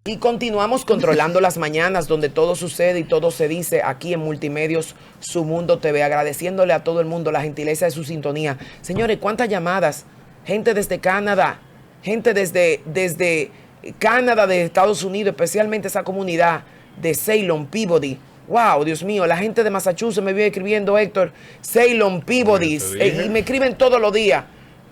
Y continuamos controlando las mañanas, donde todo sucede y todo se dice aquí en Multimedios Su Mundo TV, agradeciéndole a todo el mundo la gentileza de su sintonía. Señores, ¿cuántas llamadas? Gente desde Canadá, gente desde Canadá, de Estados Unidos, especialmente esa comunidad de Ceylon, Peabody. Wow, Dios mío, la gente de Massachusetts me viene escribiendo, Héctor, Ceylon, Peabody, y me escriben todos los días,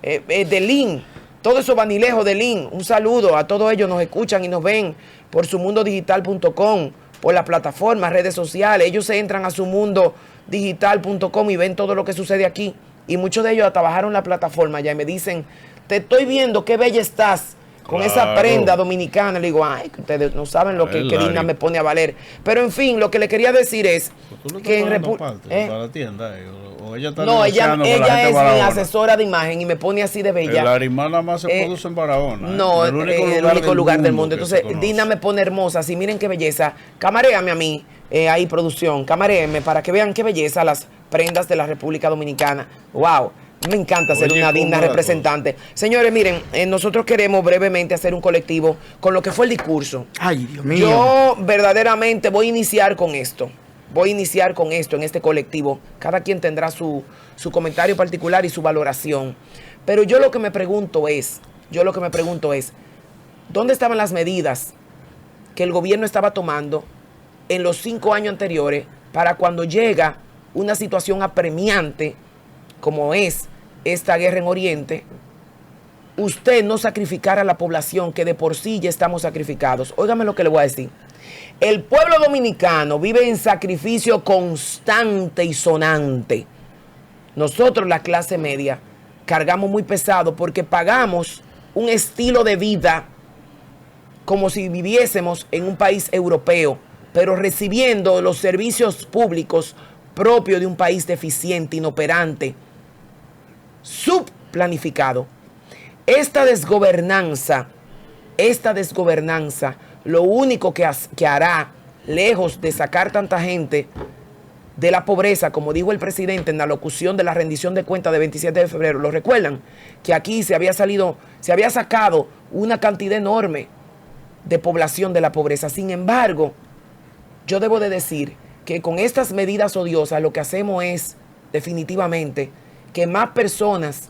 de Lynn. Todo eso vanilejo de Lynn, un saludo a todos ellos, nos escuchan y nos ven por sumundodigital.com, por las plataformas, redes sociales. Ellos se entran a sumundodigital.com y ven todo lo que sucede aquí. Y muchos de ellos hasta bajaron la plataforma ya y me dicen, te estoy viendo, qué bella estás con esa prenda dominicana. Le digo, ay, que ustedes no saben lo que Dina me pone a valer. Pero en fin, lo que le quería decir es que en para la tienda, ella está no, ella es mi asesora de imagen y me pone así de bella. La Arimana más se produce en Barahona. No, el único lugar del mundo. Entonces, Dina me pone hermosa, así miren qué belleza. Camaréame a mí, ahí producción, camaréame para que vean qué belleza las prendas de la República Dominicana. Wow. Me encanta ser una digna representante. Señores, miren, nosotros queremos brevemente hacer un colectivo con lo que fue el discurso. Ay, Dios mío. Yo verdaderamente voy a iniciar con esto. Voy a iniciar con esto en este colectivo. Cada quien tendrá su comentario particular y su valoración. Pero yo lo que me pregunto es, ¿dónde estaban las medidas que el gobierno estaba tomando en los 5 años anteriores para cuando llega una situación apremiante como es esta guerra en Oriente, usted no sacrificar a la población que de por sí ya estamos sacrificados? Óigame lo que le voy a decir. El pueblo dominicano vive en sacrificio constante y sonante. Nosotros, la clase media, cargamos muy pesado porque pagamos un estilo de vida como si viviésemos en un país europeo, pero recibiendo los servicios públicos propios de un país deficiente, inoperante, subplanificado. Esta desgobernanza, lo único que hará, lejos de sacar tanta gente de la pobreza, como dijo el presidente en la locución de la rendición de cuentas de 27 de febrero, ¿lo recuerdan? Que aquí se había sacado una cantidad enorme de población de la pobreza. Sin embargo, yo debo de decir que con estas medidas odiosas lo que hacemos es definitivamente que más personas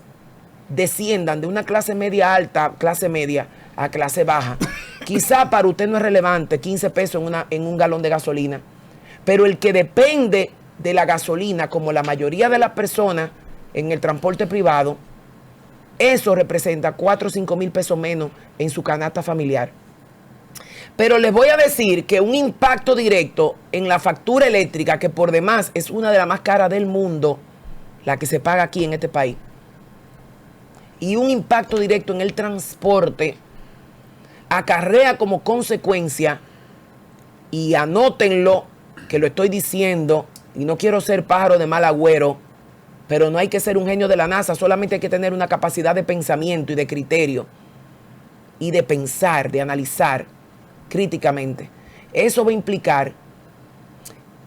desciendan de una clase media alta, clase media, a clase baja. Quizá para usted no es relevante 15 pesos en un galón de gasolina, pero el que depende de la gasolina, como la mayoría de las personas en el transporte privado, eso representa 4 o 5 mil pesos menos en su canasta familiar. Pero les voy a decir que un impacto directo en la factura eléctrica, que por demás es una de las más caras del mundo, la que se paga aquí en este país, y un impacto directo en el transporte, acarrea como consecuencia, y anótenlo, que lo estoy diciendo, y no quiero ser pájaro de mal agüero, pero no hay que ser un genio de la NASA, solamente hay que tener una capacidad de pensamiento y de criterio, y de pensar, de analizar críticamente. Eso va a implicar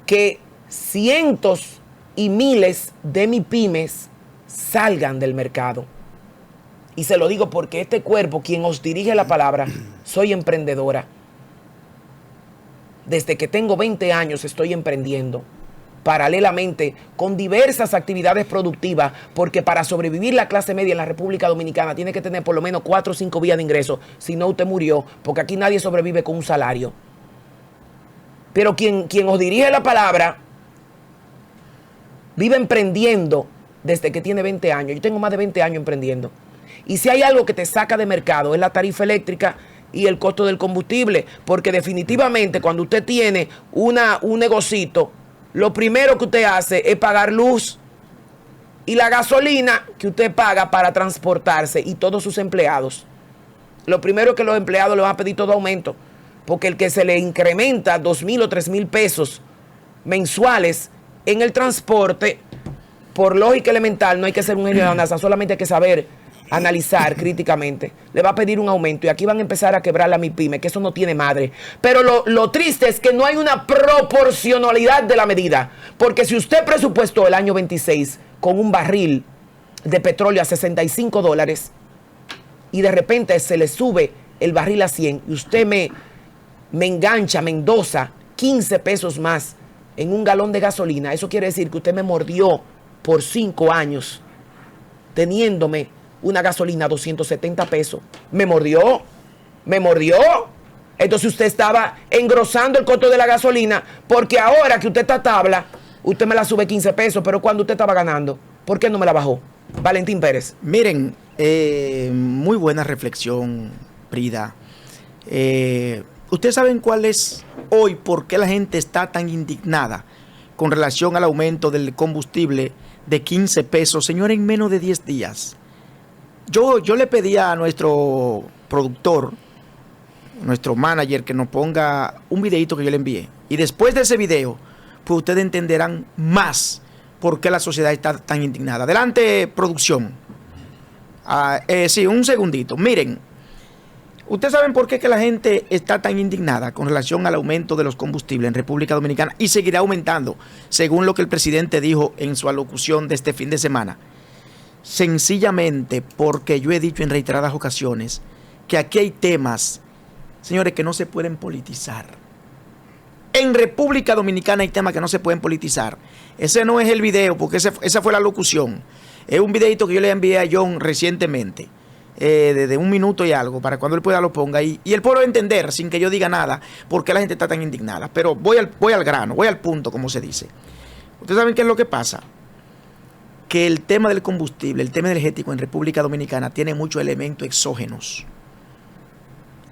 que cientos y miles de MIPYMES salgan del mercado. Y se lo digo porque este cuerpo, quien os dirige la palabra, soy emprendedora. Desde que tengo 20 años estoy emprendiendo, paralelamente con diversas actividades productivas, porque para sobrevivir la clase media en la República Dominicana tiene que tener por lo menos 4 o 5 vías de ingreso, si no usted murió, porque aquí nadie sobrevive con un salario. Pero quien os dirige la palabra vive emprendiendo desde que tiene 20 años. Yo tengo más de 20 años emprendiendo. Y si hay algo que te saca de mercado es la tarifa eléctrica y el costo del combustible, porque definitivamente cuando usted tiene un negocito, lo primero que usted hace es pagar luz y la gasolina que usted paga para transportarse y todos sus empleados. Lo primero que los empleados le van a pedir todo aumento, porque el que se le incrementa 2,000 o 3,000 pesos mensuales en el transporte, por lógica elemental, no hay que ser un genio de la NASA, solamente hay que saber analizar críticamente, le va a pedir un aumento y aquí van a empezar a quebrar la MIPYME, que eso no tiene madre. Pero lo triste es que no hay una proporcionalidad de la medida, porque si usted presupuestó el año 26 con un barril de petróleo a $65 y de repente se le sube el barril a 100 y usted me me engancha Mendoza 15 pesos más en un galón de gasolina, eso quiere decir que usted me mordió por 5 años teniéndome una gasolina a 270 pesos. Me mordió. Entonces usted estaba engrosando el costo de la gasolina porque ahora que usted está tabla, usted me la sube 15 pesos, pero cuando usted estaba ganando, ¿por qué no me la bajó? Valentín Pérez. Miren, muy buena reflexión, Prida. ¿Ustedes saben cuál es hoy, por qué la gente está tan indignada con relación al aumento del combustible de 15 pesos, señor, en menos de 10 días? Yo le pedí a nuestro productor, nuestro manager, que nos ponga un videito que yo le envié. Y después de ese video, pues ustedes entenderán más por qué la sociedad está tan indignada. Adelante, producción. Sí, un segundito. Miren, ustedes saben por qué que la gente está tan indignada con relación al aumento de los combustibles en República Dominicana y seguirá aumentando, según lo que el presidente dijo en su alocución de este fin de semana. Sencillamente porque yo he dicho en reiteradas ocasiones que aquí hay temas, señores, que no se pueden politizar. En República Dominicana hay temas que no se pueden politizar. Ese no es el video, porque esa fue la locución. Es un videito que yo le envié a John recientemente, de 1 minuto y algo, para cuando él pueda lo ponga. Y él puede entender, sin que yo diga nada, por qué la gente está tan indignada. Pero voy al grano, voy al punto, como se dice. ¿Ustedes saben qué es lo que pasa? Que el tema del combustible, el tema energético en República Dominicana tiene muchos elementos exógenos,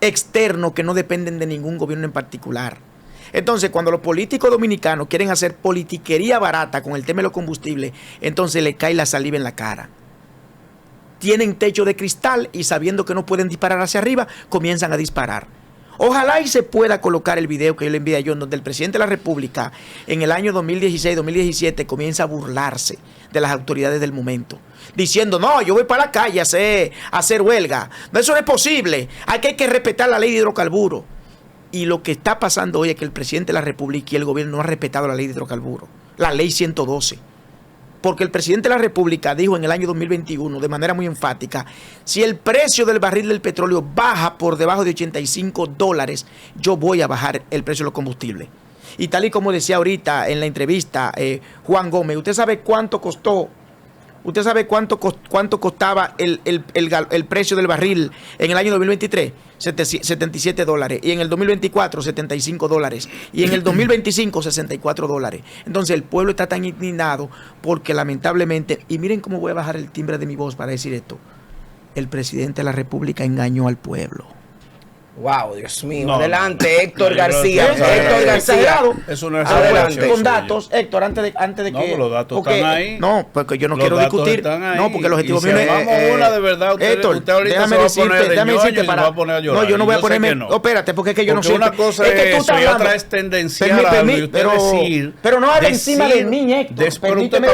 externos, que no dependen de ningún gobierno en particular. Entonces, cuando los políticos dominicanos quieren hacer politiquería barata con el tema de los combustibles, entonces le cae la saliva en la cara. Tienen techo de cristal y sabiendo que no pueden disparar hacia arriba, comienzan a disparar. Ojalá y se pueda colocar el video que yo le envié a John, donde el presidente de la República en el año 2016-2017 comienza a burlarse de las autoridades del momento, diciendo: no, yo voy para la calle a hacer huelga. No, eso no es posible. Hay que respetar la ley de hidrocarburos. Y lo que está pasando hoy es que el presidente de la República y el gobierno no han respetado la ley de hidrocarburos, la ley 112. Porque el presidente de la República dijo en el año 2021 de manera muy enfática: si el precio del barril del petróleo baja por debajo de $85, yo voy a bajar el precio de los combustibles. Y tal y como decía ahorita en la entrevista Juan Gómez, ¿usted sabe cuánto costó? ¿Usted sabe cuánto costaba el precio del barril en el año 2023? $77. Y en el 2024, $75. Y en el 2025, $64. Entonces el pueblo está tan indignado porque lamentablemente, y miren cómo voy a bajar el timbre de mi voz para decir esto, el presidente de la República engañó al pueblo. Wow, Dios mío. No, adelante, Héctor García. Héctor García. Eso no es adelante. Con datos, Héctor, antes de no, que... los datos están ahí. No, porque yo no quiero discutir. No, porque el objetivo mío es... Vamos una de verdad. Héctor, déjame decirte para... No, yo no voy a ponerme... No, espérate, porque es que yo no sé. Una cosa es eso y otra es tendencial a decir... Pero no hable encima de mí, Héctor. Permíteme.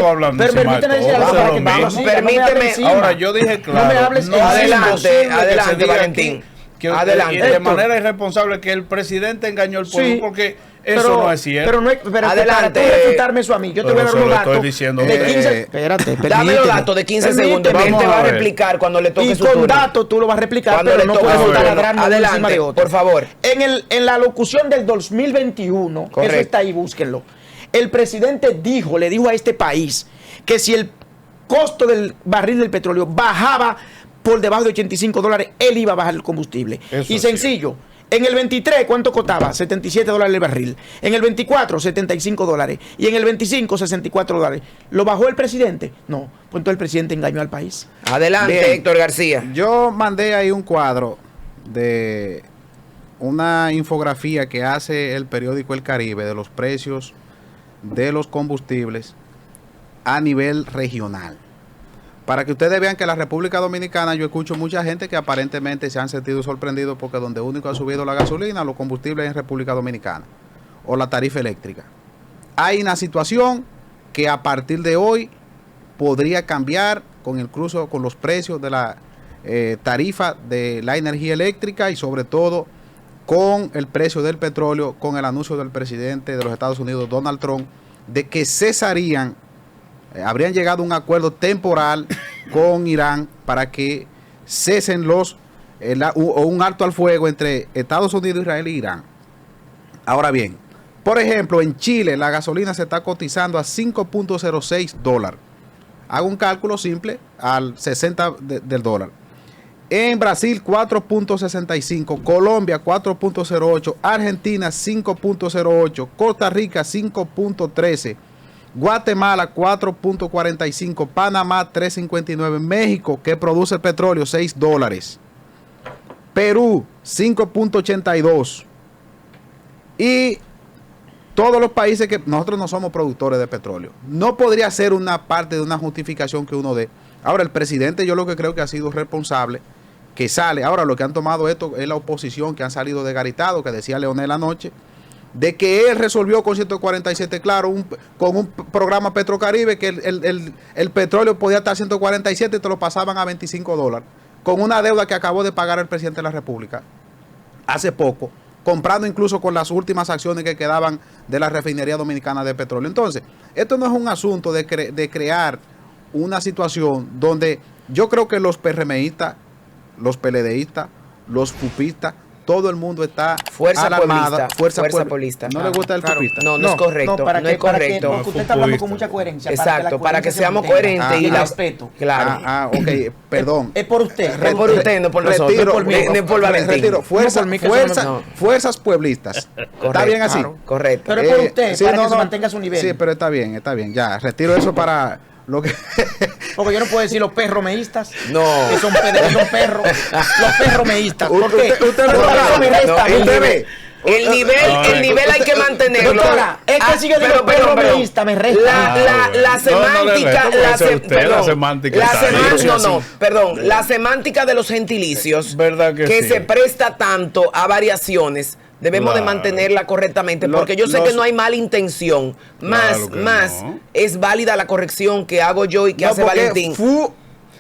Permíteme. Ahora, yo dije claro. No me hables. Adelante, Valentín. Adelante. De manera irresponsable que el presidente engañó al pueblo, porque eso no es cierto. Pero no es, adelante, para refutarme eso a mí, yo te voy a dar unos datos de 15. Espérate, dame los datos de 15 segundos. Él te va a replicar cuando le toque su turno. Y con datos tú lo vas a replicar, cuando pero no puedes estar ladrando encima de otro. Por favor. En la locución del 2021, correcto, eso está ahí, búsquenlo. El presidente le dijo a este país que si el costo del barril del petróleo bajaba por debajo de $85, él iba a bajar el combustible. Eso y sencillo, en el 23, ¿cuánto costaba? $77 el barril. En el 24, $75. Y en el 25, $64. ¿Lo bajó el presidente? No. Pues entonces el presidente engañó al país. Adelante, bien. Héctor García. Yo mandé ahí un cuadro de una infografía que hace el periódico El Caribe de los precios de los combustibles a nivel regional. Para que ustedes vean que en la República Dominicana yo escucho mucha gente que aparentemente se han sentido sorprendidos porque donde único ha subido la gasolina, los combustibles en República Dominicana o la tarifa eléctrica. Hay una situación que a partir de hoy podría cambiar con el cruce con los precios de la tarifa de la energía eléctrica y sobre todo con el precio del petróleo, con el anuncio del presidente de los Estados Unidos, Donald Trump, de que habrían llegado a un acuerdo temporal con Irán para que cesen un alto al fuego entre Estados Unidos, Israel y Irán. Ahora bien, por ejemplo, en Chile la gasolina se está cotizando a $5.06. Hago un cálculo simple al 60 del dólar. En Brasil 4.65, Colombia 4.08, Argentina 5.08, Costa Rica 5.13, Guatemala 4.45, Panamá 3.59, México, que produce el petróleo, $6, Perú 5.82 y todos los países que nosotros no somos productores de petróleo. No podría ser una parte de una justificación que uno dé. Ahora, el presidente yo lo que creo que ha sido responsable, que sale, ahora lo que han tomado esto es la oposición, que han salido de garitado, que decía Leonel anoche, de que él resolvió con 147, claro, con un programa Petrocaribe, que el petróleo podía estar a 147 y te lo pasaban a $25, con una deuda que acabó de pagar el presidente de la República hace poco, comprando incluso con las últimas acciones que quedaban de la refinería dominicana de petróleo. Entonces, esto no es un asunto de crear una situación donde yo creo que los PRMistas, los PLDistas, los FUPistas, todo el mundo está fuerza alarmada. Fuerza pueblista. ¿No le gusta el FUPista? No, no es correcto. No es correcto. Porque usted está hablando con mucha coherencia. Exacto, para que seamos coherentes y respeto. Claro. Ok, perdón. Es por usted. Es por usted, no por nosotros. Retiro, no por Valentín. Retiro. Fuerzas pueblistas. Correcto, ¿Está bien así? Claro, correcto. Pero es por usted, para que se mantenga su nivel. Sí, pero está bien. Ya, retiro eso para lo que... Porque yo no puedo decir los perromeístas. No. Que son perros. Los perromeístas. ¿Por qué? Usted ve. El nivel hay que mantenerlo. Doctora, es que si yo digo perromeísta me resta. La semántica, la semántica de los gentilicios que se presta tanto a variaciones. Debemos de mantenerla correctamente, porque yo sé que no hay mala intención. Más es válida la corrección que hago yo y que hace Valentín.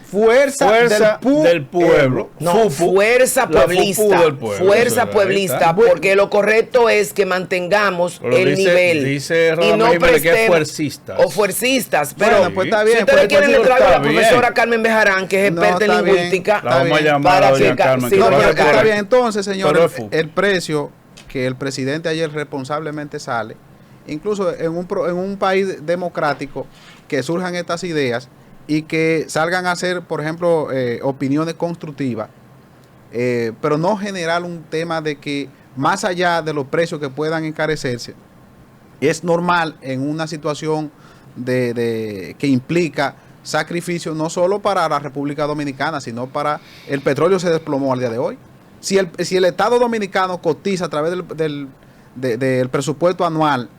Fuerza del pueblo. No, fuerza pueblista. Fuerza pueblista, porque lo correcto es que mantengamos el nivel. Dice y no que es fuercistas. O fuercistas. Pero bueno, pues está bien, si ustedes quieren, le traigo a la bien. profesora Carmen Bejarán, que es experta en lingüística. La vamos a llamar a doña Carmen. Está bien, entonces, señores, el precio que el presidente ayer responsablemente sale, incluso en un país democrático, que surjan estas ideas y que salgan a hacer, por ejemplo, opiniones constructivas, pero no generar un tema de que más allá de los precios que puedan encarecerse, es normal en una situación que implica sacrificio no solo para la República Dominicana, sino para el petróleo. Se desplomó al día de hoy. Si el Estado Dominicano cotiza a través del presupuesto anual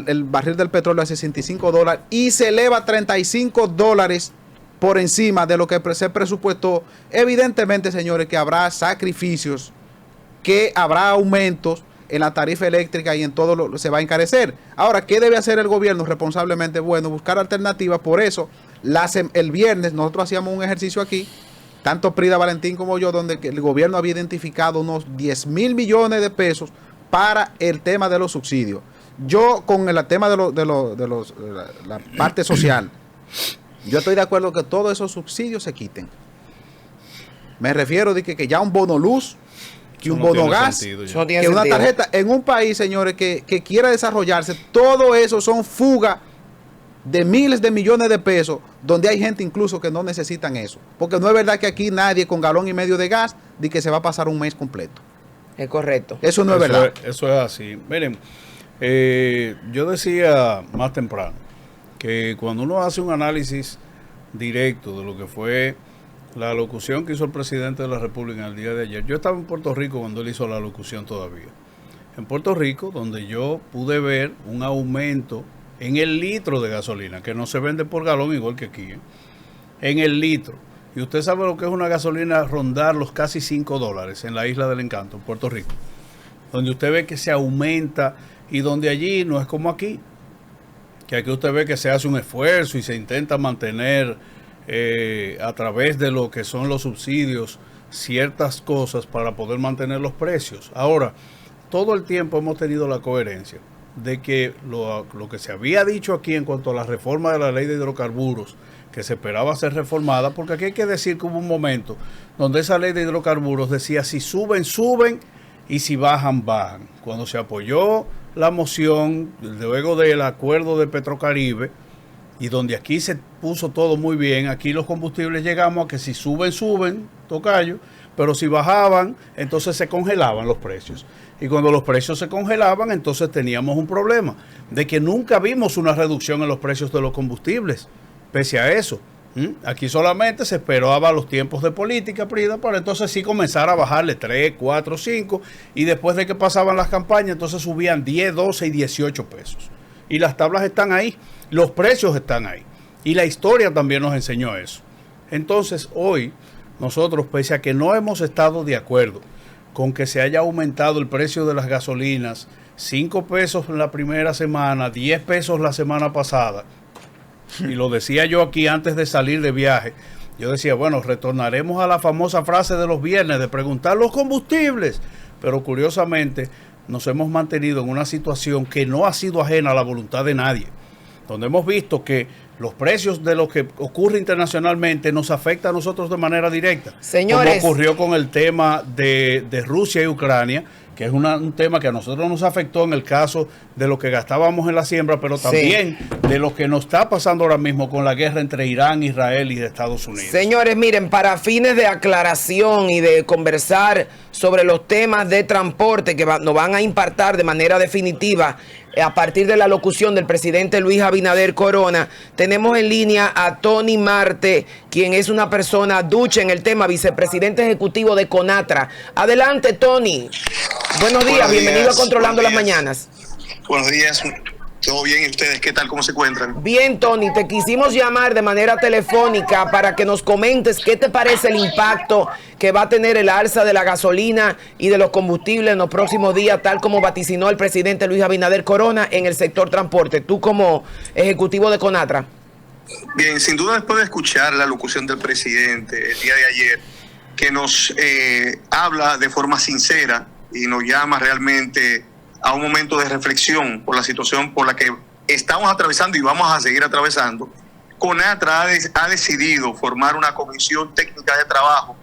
el barril del petróleo a $65 y se eleva $35 por encima de lo que se presupuestó, evidentemente, señores, que habrá sacrificios, que habrá aumentos en la tarifa eléctrica y en todo se va a encarecer. Ahora, ¿qué debe hacer el gobierno responsablemente? Bueno, buscar alternativas. Por eso, el viernes nosotros hacíamos un ejercicio aquí, tanto Prida Valentín como yo, donde el gobierno había identificado unos 10,000 millones de pesos para el tema de los subsidios. Yo con el tema de la parte social, yo estoy de acuerdo que todos esos subsidios se quiten. Me refiero de que ya un bono luz, que un bono gas, que una tarjeta, en un país, señores, que quiera desarrollarse, todo eso son fugas de miles de millones de pesos, donde hay gente incluso que no necesitan eso. Porque no es verdad que aquí nadie con galón y medio de gas dice que se va a pasar un mes completo. Es correcto. Eso no es verdad. Eso es así. Miren, yo decía más temprano que cuando uno hace un análisis directo de lo que fue la alocución que hizo el presidente de la República en el día de ayer, yo estaba en Puerto Rico cuando él hizo la alocución todavía. En Puerto Rico, donde yo pude ver un aumento en el litro de gasolina, que no se vende por galón igual que aquí, en el litro. Y usted sabe lo que es una gasolina rondar los casi $5 en la Isla del Encanto, en Puerto Rico, donde usted ve que se aumenta y donde allí no es como aquí, que aquí usted ve que se hace un esfuerzo y se intenta mantener a través de lo que son los subsidios ciertas cosas para poder mantener los precios. Ahora, todo el tiempo hemos tenido la coherencia de que lo que se había dicho aquí en cuanto a la reforma de la ley de hidrocarburos, que se esperaba ser reformada, porque aquí hay que decir que hubo un momento donde esa ley de hidrocarburos decía si suben, y si bajan, bajan. Cuando se apoyó la moción, luego del acuerdo de Petrocaribe, y donde aquí se puso todo muy bien, aquí los combustibles llegamos a que si suben, suben, tocayo, pero si bajaban, entonces se congelaban los precios. Y cuando los precios se congelaban, entonces teníamos un problema de que nunca vimos una reducción en los precios de los combustibles, pese a eso. Aquí solamente se esperaba los tiempos de política, Prida, para entonces sí comenzar a bajarle 3, 4, 5, y después de que pasaban las campañas, entonces subían 10, 12 y 18 pesos. Y las tablas están ahí, los precios están ahí. Y la historia también nos enseñó eso. Entonces, hoy, nosotros, pese a que no hemos estado de acuerdo con que se haya aumentado el precio de las gasolinas, 5 pesos en la primera semana, 10 pesos la semana pasada, y lo decía yo aquí antes de salir de viaje, yo decía, bueno, retornaremos a la famosa frase de los viernes de preguntar los combustibles, pero curiosamente nos hemos mantenido en una situación que no ha sido ajena a la voluntad de nadie, donde hemos visto que los precios de lo que ocurre internacionalmente nos afecta a nosotros de manera directa. Señores, como ocurrió con el tema de Rusia y Ucrania, que es un tema que a nosotros nos afectó en el caso de lo que gastábamos en la siembra, pero también de lo que nos está pasando ahora mismo con la guerra entre Irán, Israel y de Estados Unidos. Señores, miren, para fines de aclaración y de conversar sobre los temas de transporte que nos van a impactar de manera definitiva a partir de la locución del presidente Luis Abinader Corona, tenemos en línea a Tony Marte, quien es una persona ducha en el tema, vicepresidente ejecutivo de CONATRA. Adelante, Tony. Buenos días, bienvenido a Controlando las Mañanas. Buenos días, ¿todo bien? ¿Y ustedes qué tal? ¿Cómo se encuentran? Bien, Tony, te quisimos llamar de manera telefónica para que nos comentes qué te parece el impacto que va a tener el alza de la gasolina y de los combustibles en los próximos días, tal como vaticinó el presidente Luis Abinader Corona en el sector transporte. Tú como ejecutivo de CONATRA. Bien, sin duda después de escuchar la locución del presidente el día de ayer, que nos habla de forma sincera y nos llama realmente a un momento de reflexión por la situación por la que estamos atravesando y vamos a seguir atravesando, CONATRA ha decidido formar una comisión técnica de trabajo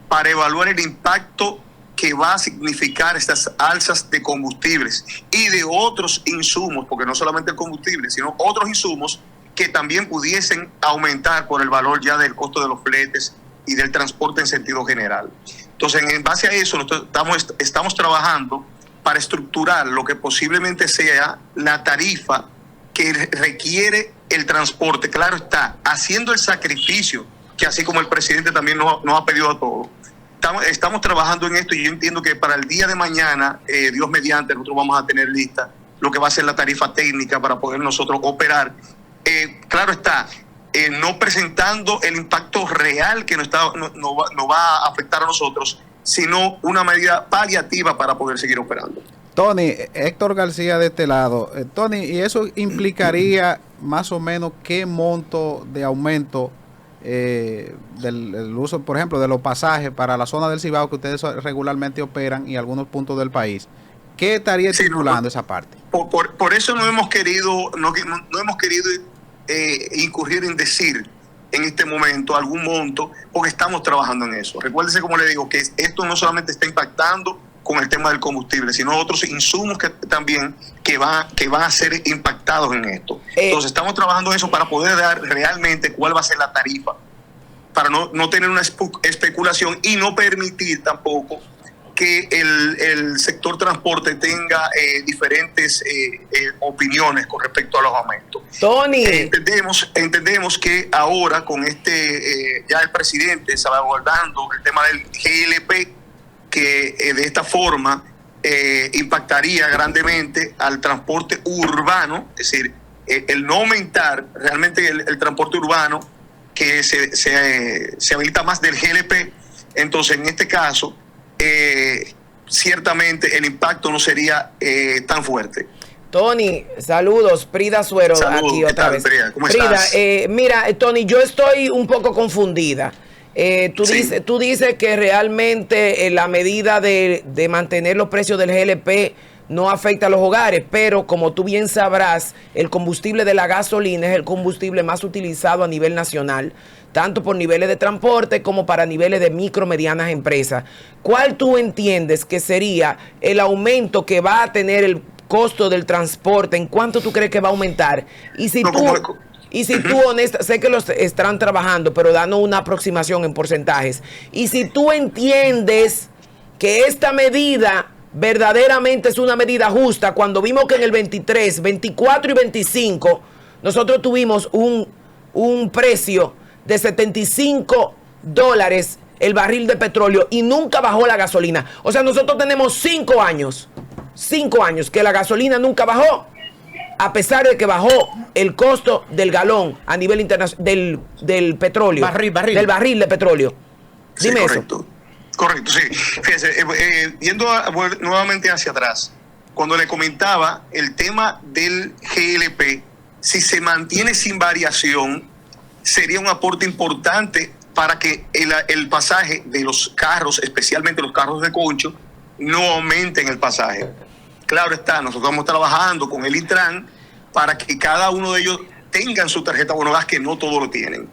para evaluar el impacto que va a significar estas alzas de combustibles y de otros insumos, porque no solamente el combustible, sino otros insumos que también pudiesen aumentar por el valor ya del costo de los fletes y del transporte en sentido general. Entonces, en base a eso, nosotros estamos trabajando para estructurar lo que posiblemente sea la tarifa que requiere el transporte. Claro está, haciendo el sacrificio, que así como el presidente también nos ha pedido a todos. Estamos trabajando en esto y yo entiendo que para el día de mañana, Dios mediante, nosotros vamos a tener lista lo que va a ser la tarifa técnica para poder nosotros operar. Claro está, no presentando el impacto real que nos va a afectar a nosotros, sino una medida paliativa para poder seguir operando. Tony, Héctor García de este lado. Tony, ¿y eso implicaría más o menos qué monto de aumento del uso, por ejemplo, de los pasajes para la zona del Cibao que ustedes regularmente operan y algunos puntos del país? ¿Qué estaría estimulando esa parte? Por eso no hemos querido incurrir en decir en este momento algún monto, porque estamos trabajando en eso. Recuérdese, como le digo, que esto no solamente está impactando con el tema del combustible, sino otros insumos que también que van a ser impactados en esto. Entonces estamos trabajando en eso para poder dar realmente cuál va a ser la tarifa, para no tener una especulación y no permitir tampoco que el sector transporte tenga diferentes opiniones con respecto a los aumentos. Tony. Entendemos que ahora con ya el presidente salvaguardando el tema del GLP, que de esta forma impactaría grandemente al transporte urbano, es decir, el no aumentar realmente el transporte urbano, que se habilita más del GLP. Entonces, en este caso, ciertamente el impacto no sería tan fuerte. Tony, saludos, Prida Suero. Saludos, aquí otra vez. Prida, ¿cómo Prida, estás? Mira, Tony, yo estoy un poco confundida. Tú dices que realmente la medida de mantener los precios del GLP no afecta a los hogares, pero como tú bien sabrás, el combustible de la gasolina es el combustible más utilizado a nivel nacional, tanto por niveles de transporte como para niveles de micro, medianas empresas. ¿Cuál tú entiendes que sería el aumento que va a tener el costo del transporte? ¿En cuánto tú crees que va a aumentar? Y si tú, honesta, sé que los están trabajando, pero danos una aproximación en porcentajes. Y si tú entiendes que esta medida verdaderamente es una medida justa, cuando vimos que en el 23, 24 y 25 nosotros tuvimos un precio de $75 el barril de petróleo y nunca bajó la gasolina. O sea, nosotros tenemos 5 años que la gasolina nunca bajó, a pesar de que bajó el costo del galón a nivel internacional del petróleo, del barril de petróleo. Dime eso. Correcto, sí. Fíjese, yendo nuevamente hacia atrás, cuando le comentaba el tema del GLP, si se mantiene sin variación, sería un aporte importante para que el pasaje de los carros, especialmente los carros de concho, no aumenten el pasaje. Claro está, nosotros estamos trabajando con el Intran para que cada uno de ellos tengan su tarjeta Bonogas, que no todos lo tienen.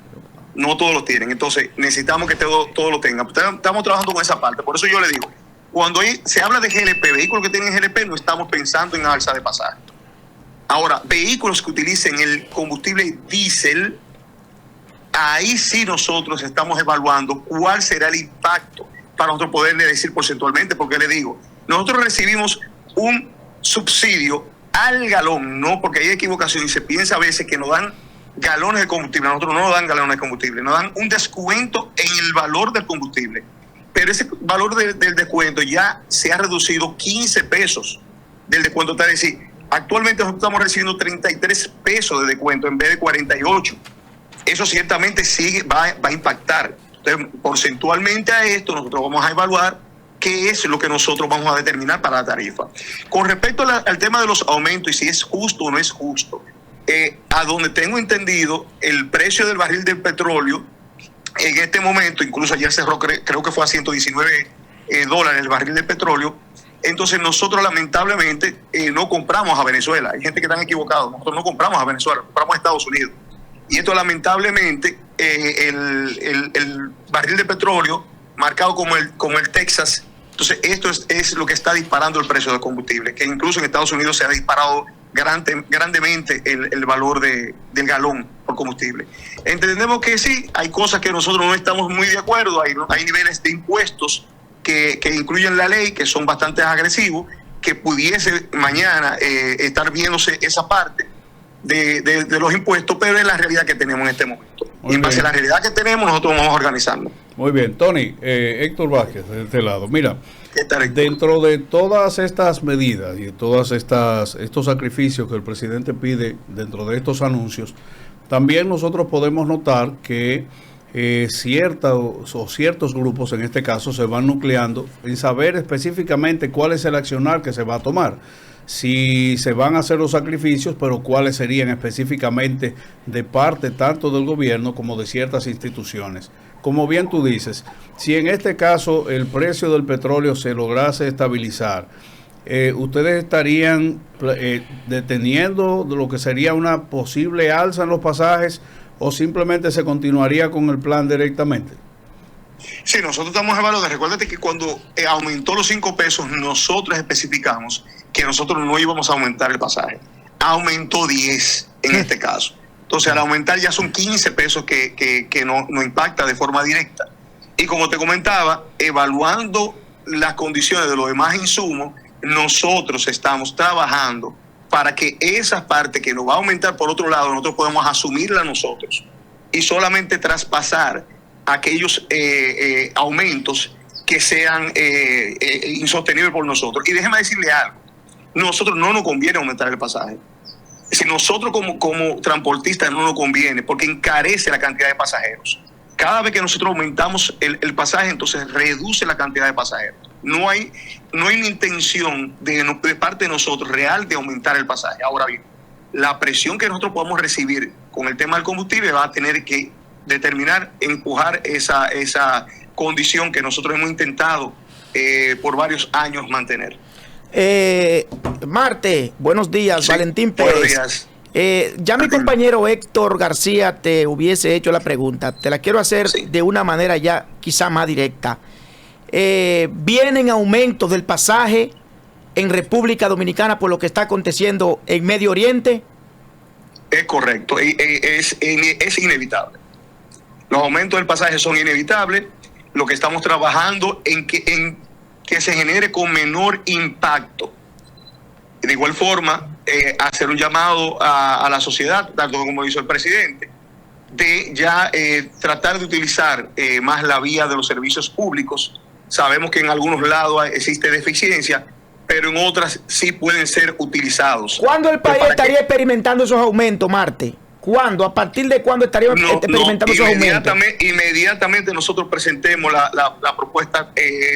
No todos lo tienen, entonces necesitamos que todos lo tengan. Estamos trabajando con esa parte, por eso yo le digo, cuando se habla de GLP, vehículos que tienen GLP, no estamos pensando en alza de pasaje. Ahora, vehículos que utilicen el combustible diésel, ahí sí nosotros estamos evaluando cuál será el impacto para nosotros poderle decir porcentualmente, porque le digo, nosotros recibimos un subsidio al galón, no, porque hay equivocación y se piensa a veces que nos dan galones de combustible. Nosotros no nos dan galones de combustible, nos dan un descuento en el valor del combustible, pero ese valor del descuento ya se ha reducido 15 pesos del descuento. Es decir, actualmente nosotros estamos recibiendo 33 pesos de descuento en vez de 48. Eso ciertamente va a impactar. Entonces, porcentualmente a esto nosotros vamos a evaluar qué es lo que nosotros vamos a determinar para la tarifa. Con respecto al tema de los aumentos y si es justo o no es justo, a donde tengo entendido, el precio del barril del petróleo en este momento, incluso ayer cerró, creo que fue a $119 el barril de petróleo. Entonces nosotros lamentablemente no compramos a Venezuela. Hay gente que está equivocada. Nosotros no compramos a Venezuela, compramos a Estados Unidos. Y esto lamentablemente, el barril de petróleo marcado como el Texas, entonces esto es lo que está disparando el precio del combustible, que incluso en Estados Unidos se ha disparado grandemente el valor del galón por combustible. Entendemos que sí, hay cosas que nosotros no estamos muy de acuerdo, hay niveles de impuestos que incluyen la ley, que son bastante agresivos, que pudiese mañana estar viéndose esa parte de los impuestos, pero es la realidad que tenemos en este momento. Muy y en base bien. a la realidad que tenemos, nosotros vamos organizando. Muy bien, Tony, Héctor Vázquez, de este lado. Mira, ¿Qué tal, Héctor? dentro de todas estas medidas y todas estos sacrificios que el presidente pide dentro de estos anuncios, también nosotros podemos notar que ciertos grupos, en este caso, se van nucleando en saber específicamente cuál es el accionar que se va a tomar. Si se van a hacer los sacrificios, pero cuáles serían específicamente de parte tanto del gobierno como de ciertas instituciones. Como bien tú dices, si en este caso el precio del petróleo se lograse estabilizar, ¿ustedes estarían deteniendo lo que sería una posible alza en los pasajes o simplemente se continuaría con el plan directamente? Sí, nosotros estamos evaluando. Recuérdate que cuando aumentó los 5 pesos, nosotros especificamos que nosotros no íbamos a aumentar el pasaje. Aumentó 10 en este caso. Entonces, al aumentar ya son 15 pesos que no impacta de forma directa. Y como te comentaba, evaluando las condiciones de los demás insumos, nosotros estamos trabajando para que esas partes que nos va a aumentar por otro lado, nosotros podamos asumirla nosotros y solamente traspasar aquellos aumentos que sean insostenibles por nosotros. Y déjeme decirle algo, nosotros no nos conviene aumentar el pasaje. Si nosotros como transportistas no nos conviene, porque encarece la cantidad de pasajeros. Cada vez que nosotros aumentamos el pasaje, entonces reduce la cantidad de pasajeros. No hay una intención de parte de nosotros real de aumentar el pasaje. Ahora bien, la presión que nosotros podamos recibir con el tema del combustible va a tener que determinar, empujar esa condición que nosotros hemos intentado por varios años mantener. Marte, buenos días, Sí, Valentín Pérez. buenos días. Ya mi compañero Héctor García te hubiese hecho la pregunta. Te la quiero hacer Sí. de una manera ya quizá más directa. ¿Vienen aumentos del pasaje en República Dominicana por lo que está aconteciendo en Medio Oriente? Es correcto, es inevitable. Los aumentos del pasaje son inevitables. Lo que estamos trabajando en que se genere con menor impacto. De igual forma, hacer un llamado a la sociedad, tanto como hizo el presidente, de ya tratar de utilizar más la vía de los servicios públicos. Sabemos que en algunos lados existe deficiencia, pero en otras sí pueden ser utilizados. ¿Cuándo el país ¿Para estaría qué? experimentando esos aumentos, Marte? ¿Cuándo? ¿A partir de cuándo estaría experimentando esos aumentos? Inmediatamente nosotros presentemos la propuesta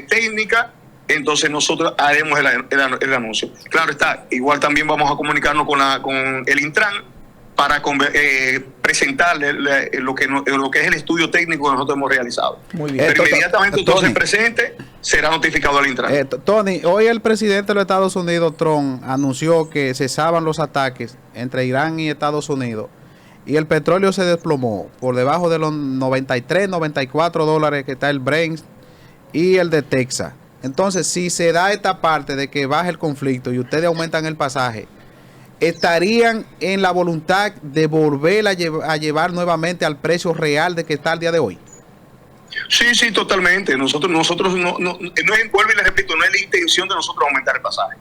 técnica, entonces nosotros haremos el anuncio. Claro está, igual también vamos a comunicarnos con el Intran para presentarle lo que es el estudio técnico que nosotros hemos realizado. Muy bien. Pero inmediatamente Tony. usted se presente, será notificado al Intran. Tony, hoy el presidente de los Estados Unidos, Trump, anunció que cesaban los ataques entre Irán y Estados Unidos y el petróleo se desplomó por debajo de los 93, 94 dólares que está el Brent y el de Texas. Entonces, si se da esta parte de que baje el conflicto y ustedes aumentan el pasaje, ¿estarían en la voluntad de volver a llevar nuevamente al precio real de que está al día de hoy? Sí, totalmente. Nosotros no es, vuelvo y le repito, no es la intención de nosotros aumentar el pasaje.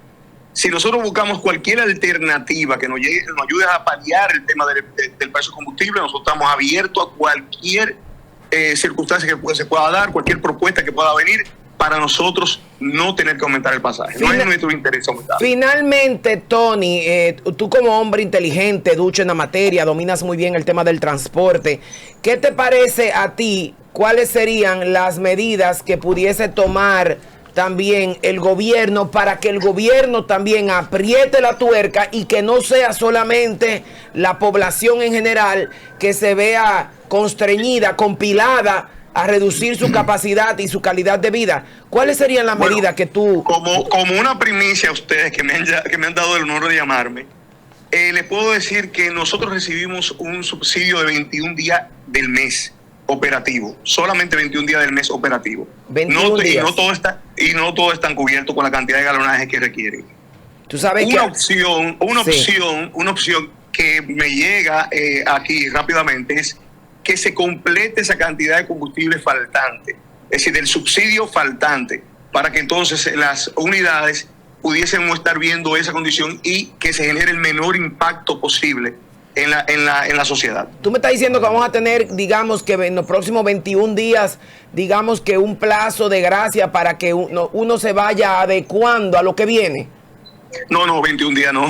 Si nosotros buscamos cualquier alternativa que nos ayude a paliar el tema del precio de combustible, nosotros estamos abiertos a cualquier circunstancia que se pueda dar, cualquier propuesta que pueda venir, para nosotros no tener que aumentar el pasaje. No es nuestro interés aumentar. Finalmente, Tony, tú como hombre inteligente, ducho en la materia, dominas muy bien el tema del transporte. ¿Qué te parece a ti? ¿Cuáles serían las medidas que pudiese tomar también el gobierno para que el gobierno también apriete la tuerca y que no sea solamente la población en general que se vea constreñida, compilada a reducir su capacidad y su calidad de vida? ¿Cuáles serían las medidas que tú... Como una primicia a ustedes que me han dado el honor de llamarme, les puedo decir que nosotros recibimos un subsidio de 21 días del mes operativo, solamente 21 días del mes operativo. 21 días. Y no todos están cubiertos con la cantidad de galonaje que requieren. Tú sabes Una que... opción que me llega aquí rápidamente es que se complete esa cantidad de combustible faltante, es decir, del subsidio faltante, para que entonces las unidades pudiesen estar viendo esa condición y que se genere el menor impacto posible en la sociedad. Tú me estás diciendo que vamos a tener, digamos, que en los próximos 21 días, digamos que un plazo de gracia para que uno se vaya adecuando a lo que viene. No, 21 días no,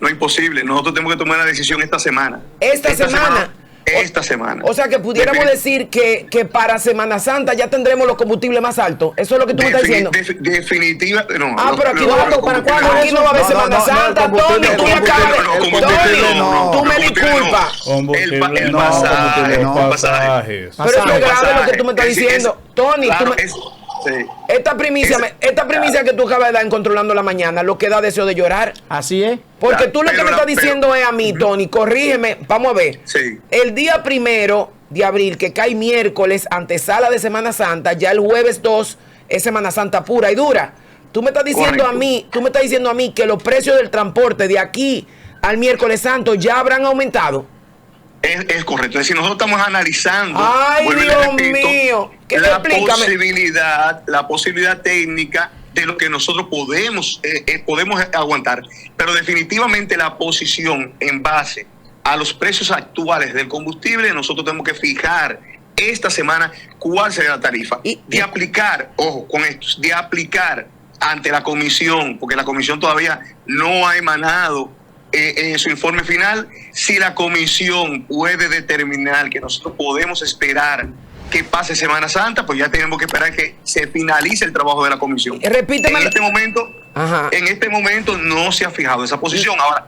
no es imposible. Nosotros tenemos que tomar la decisión esta semana. Esta semana. Esta semana. O sea que pudiéramos decir que para Semana Santa ya tendremos los combustibles más altos. Eso es lo que tú me estás diciendo. Definitiva. No, pero aquí ¿para cuándo? Aquí no va a haber Semana Santa, Tony. Tú acabas de... Tony, tú me disculpas. El pasaje. Pero eso es grave lo que tú me estás diciendo. Tony, tú me... Sí. Esta primicia que tú acabas de dar en Controlando la Mañana, lo que da deseo de llorar. Así es. Porque tú lo que me estás diciendo es a mí, Tony, corrígeme, vamos a ver. Sí. El día 1 de abril, que cae miércoles, antesala de Semana Santa, ya el jueves 2 es Semana Santa pura y dura. Tú me estás diciendo a mí que los precios del transporte de aquí al miércoles santo ya habrán aumentado. Es correcto. Es decir, nosotros estamos analizando. Ay, Dios mío. La posibilidad técnica de lo que nosotros podemos aguantar. Pero definitivamente la posición en base a los precios actuales del combustible, nosotros tenemos que fijar esta semana cuál será la tarifa. De aplicar, ojo con esto, de aplicar ante la comisión, porque la comisión todavía no ha emanado en su informe final. Si la comisión puede determinar que nosotros podemos esperar que pase Semana Santa, pues ya tenemos que esperar que se finalice el trabajo de la comisión. Repíteme. En este momento no se ha fijado esa posición. Ahora,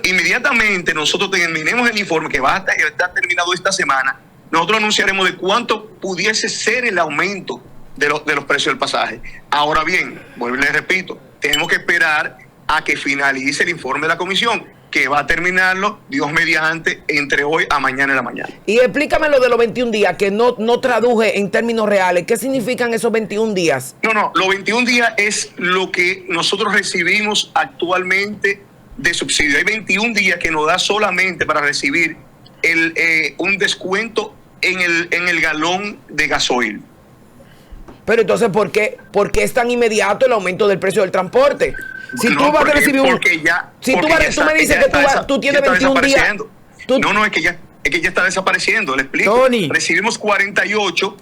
inmediatamente nosotros terminemos el informe, que va a estar terminado esta semana, nosotros anunciaremos de cuánto pudiese ser el aumento de los precios del pasaje. Ahora bien, vuelvo y les repito, tenemos que esperar a que finalice el informe de la comisión, que va a terminarlo, Dios mediante, entre hoy a mañana en la mañana. Y explícame lo de los 21 días, que no traduje en términos reales. ¿Qué significan esos 21 días? No, los 21 días es lo que nosotros recibimos actualmente de subsidio. Hay 21 días que nos da solamente para recibir un descuento en el galón de gasoil. Pero entonces, ¿por qué es tan inmediato el aumento del precio del transporte? Si No, tú vas a recibir un... porque ya, Si porque tú me dices que tú tienes 21 días... No, es que ya está desapareciendo, le explico. Tony. Recibimos 48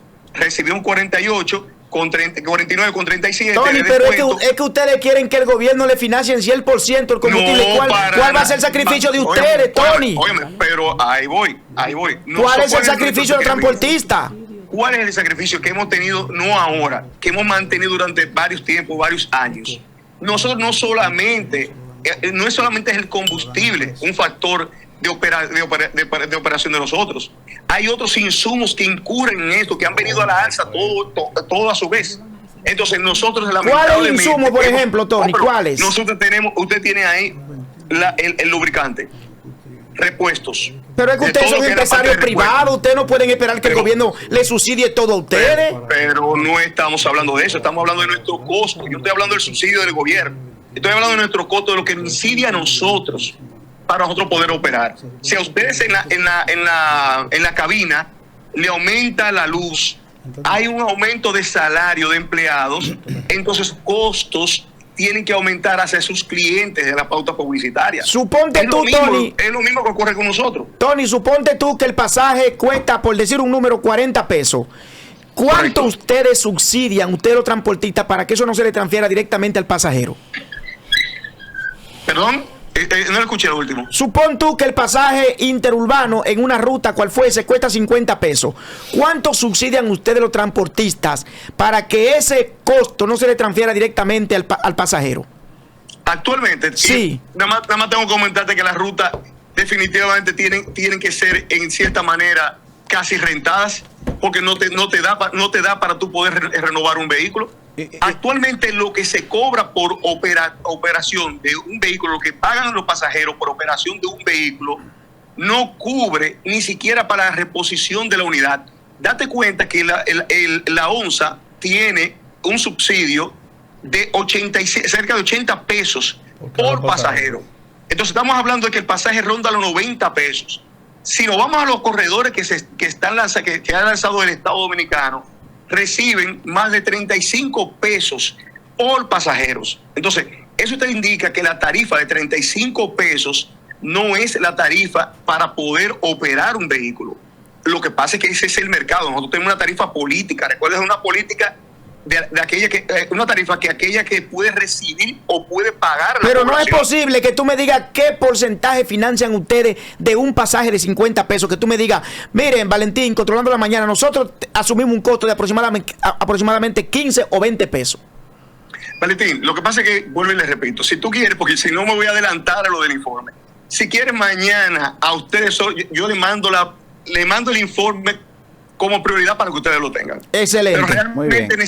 con 49, con 37. Tony, de pero descuento. es que ustedes quieren que el gobierno le financie en 100% el combustible. No, ¿Cuál va a ser el sacrificio de ustedes, Tony? Óyeme, pero ahí voy. ¿Cuál es el sacrificio del transportista? ¿Cuál es el sacrificio que hemos tenido, no ahora, que hemos mantenido durante varios tiempos, varios años? Nosotros no es solamente el combustible un factor de operación de nosotros. Hay otros insumos que incurren en esto, que han venido a la alza todo a su vez. Entonces nosotros lamentablemente... ¿Cuál es el insumo, por ejemplo, Tony? ¿Cuáles? Nosotros usted tiene ahí el lubricante, repuestos. Pero es que ustedes son empresarios privados, ustedes no pueden esperar que el gobierno le subsidie todo a ustedes. Pero no estamos hablando de eso, estamos hablando de nuestro costo. Yo estoy hablando del subsidio del gobierno. Estoy hablando de nuestro costo, de lo que nos incide a nosotros para nosotros poder operar. Si a ustedes en la cabina le aumenta la luz, hay un aumento de salario de empleados, entonces costos tienen que aumentar hacia sus clientes de la pauta publicitaria. Suponte tú, Tony. Es lo mismo que ocurre con nosotros. Tony, suponte tú que el pasaje cuesta, por decir un número, 40 pesos. ¿Cuánto Correcto. ustedes subsidian, ustedes los transportistas, para que eso no se le transfiera directamente al pasajero? Perdón, no escuché lo último. Supón tú que el pasaje interurbano en una ruta, cual fuese, cuesta 50 pesos. ¿Cuánto subsidian ustedes los transportistas para que ese costo no se le transfiera directamente al pasajero? Actualmente, Sí. Nada más tengo que comentarte que las rutas definitivamente tienen que ser en cierta manera casi rentadas, porque no te da para tú poder renovar un vehículo. Actualmente lo que se cobra por operación de un vehículo, lo que pagan los pasajeros por operación de un vehículo, no cubre ni siquiera para la reposición de la unidad. Date cuenta que la ONSA tiene un subsidio de cerca de 80 pesos por pasajero. Entonces estamos hablando de que el pasaje ronda los 90 pesos. Si nos vamos a los corredores que ha lanzado el Estado Dominicano, reciben más de 35 pesos por pasajeros. Entonces, eso te indica que la tarifa de 35 pesos no es la tarifa para poder operar un vehículo. Lo que pasa es que ese es el mercado. Nosotros tenemos una tarifa política. Recuerda, es una política de aquella una tarifa que aquella que puede recibir o puede pagar. Pero no es posible que tú me digas qué porcentaje financian ustedes de un pasaje de 50 pesos. Que tú me digas, miren, Valentín, controlando la mañana, nosotros asumimos un costo de aproximadamente 15 o 20 pesos. Valentín, lo que pasa es que, vuelvo y les repito, si tú quieres, porque si no me voy a adelantar a lo del informe, si quieres mañana a ustedes, yo le mando el informe como prioridad para que ustedes lo tengan. Excelente. Pero realmente Muy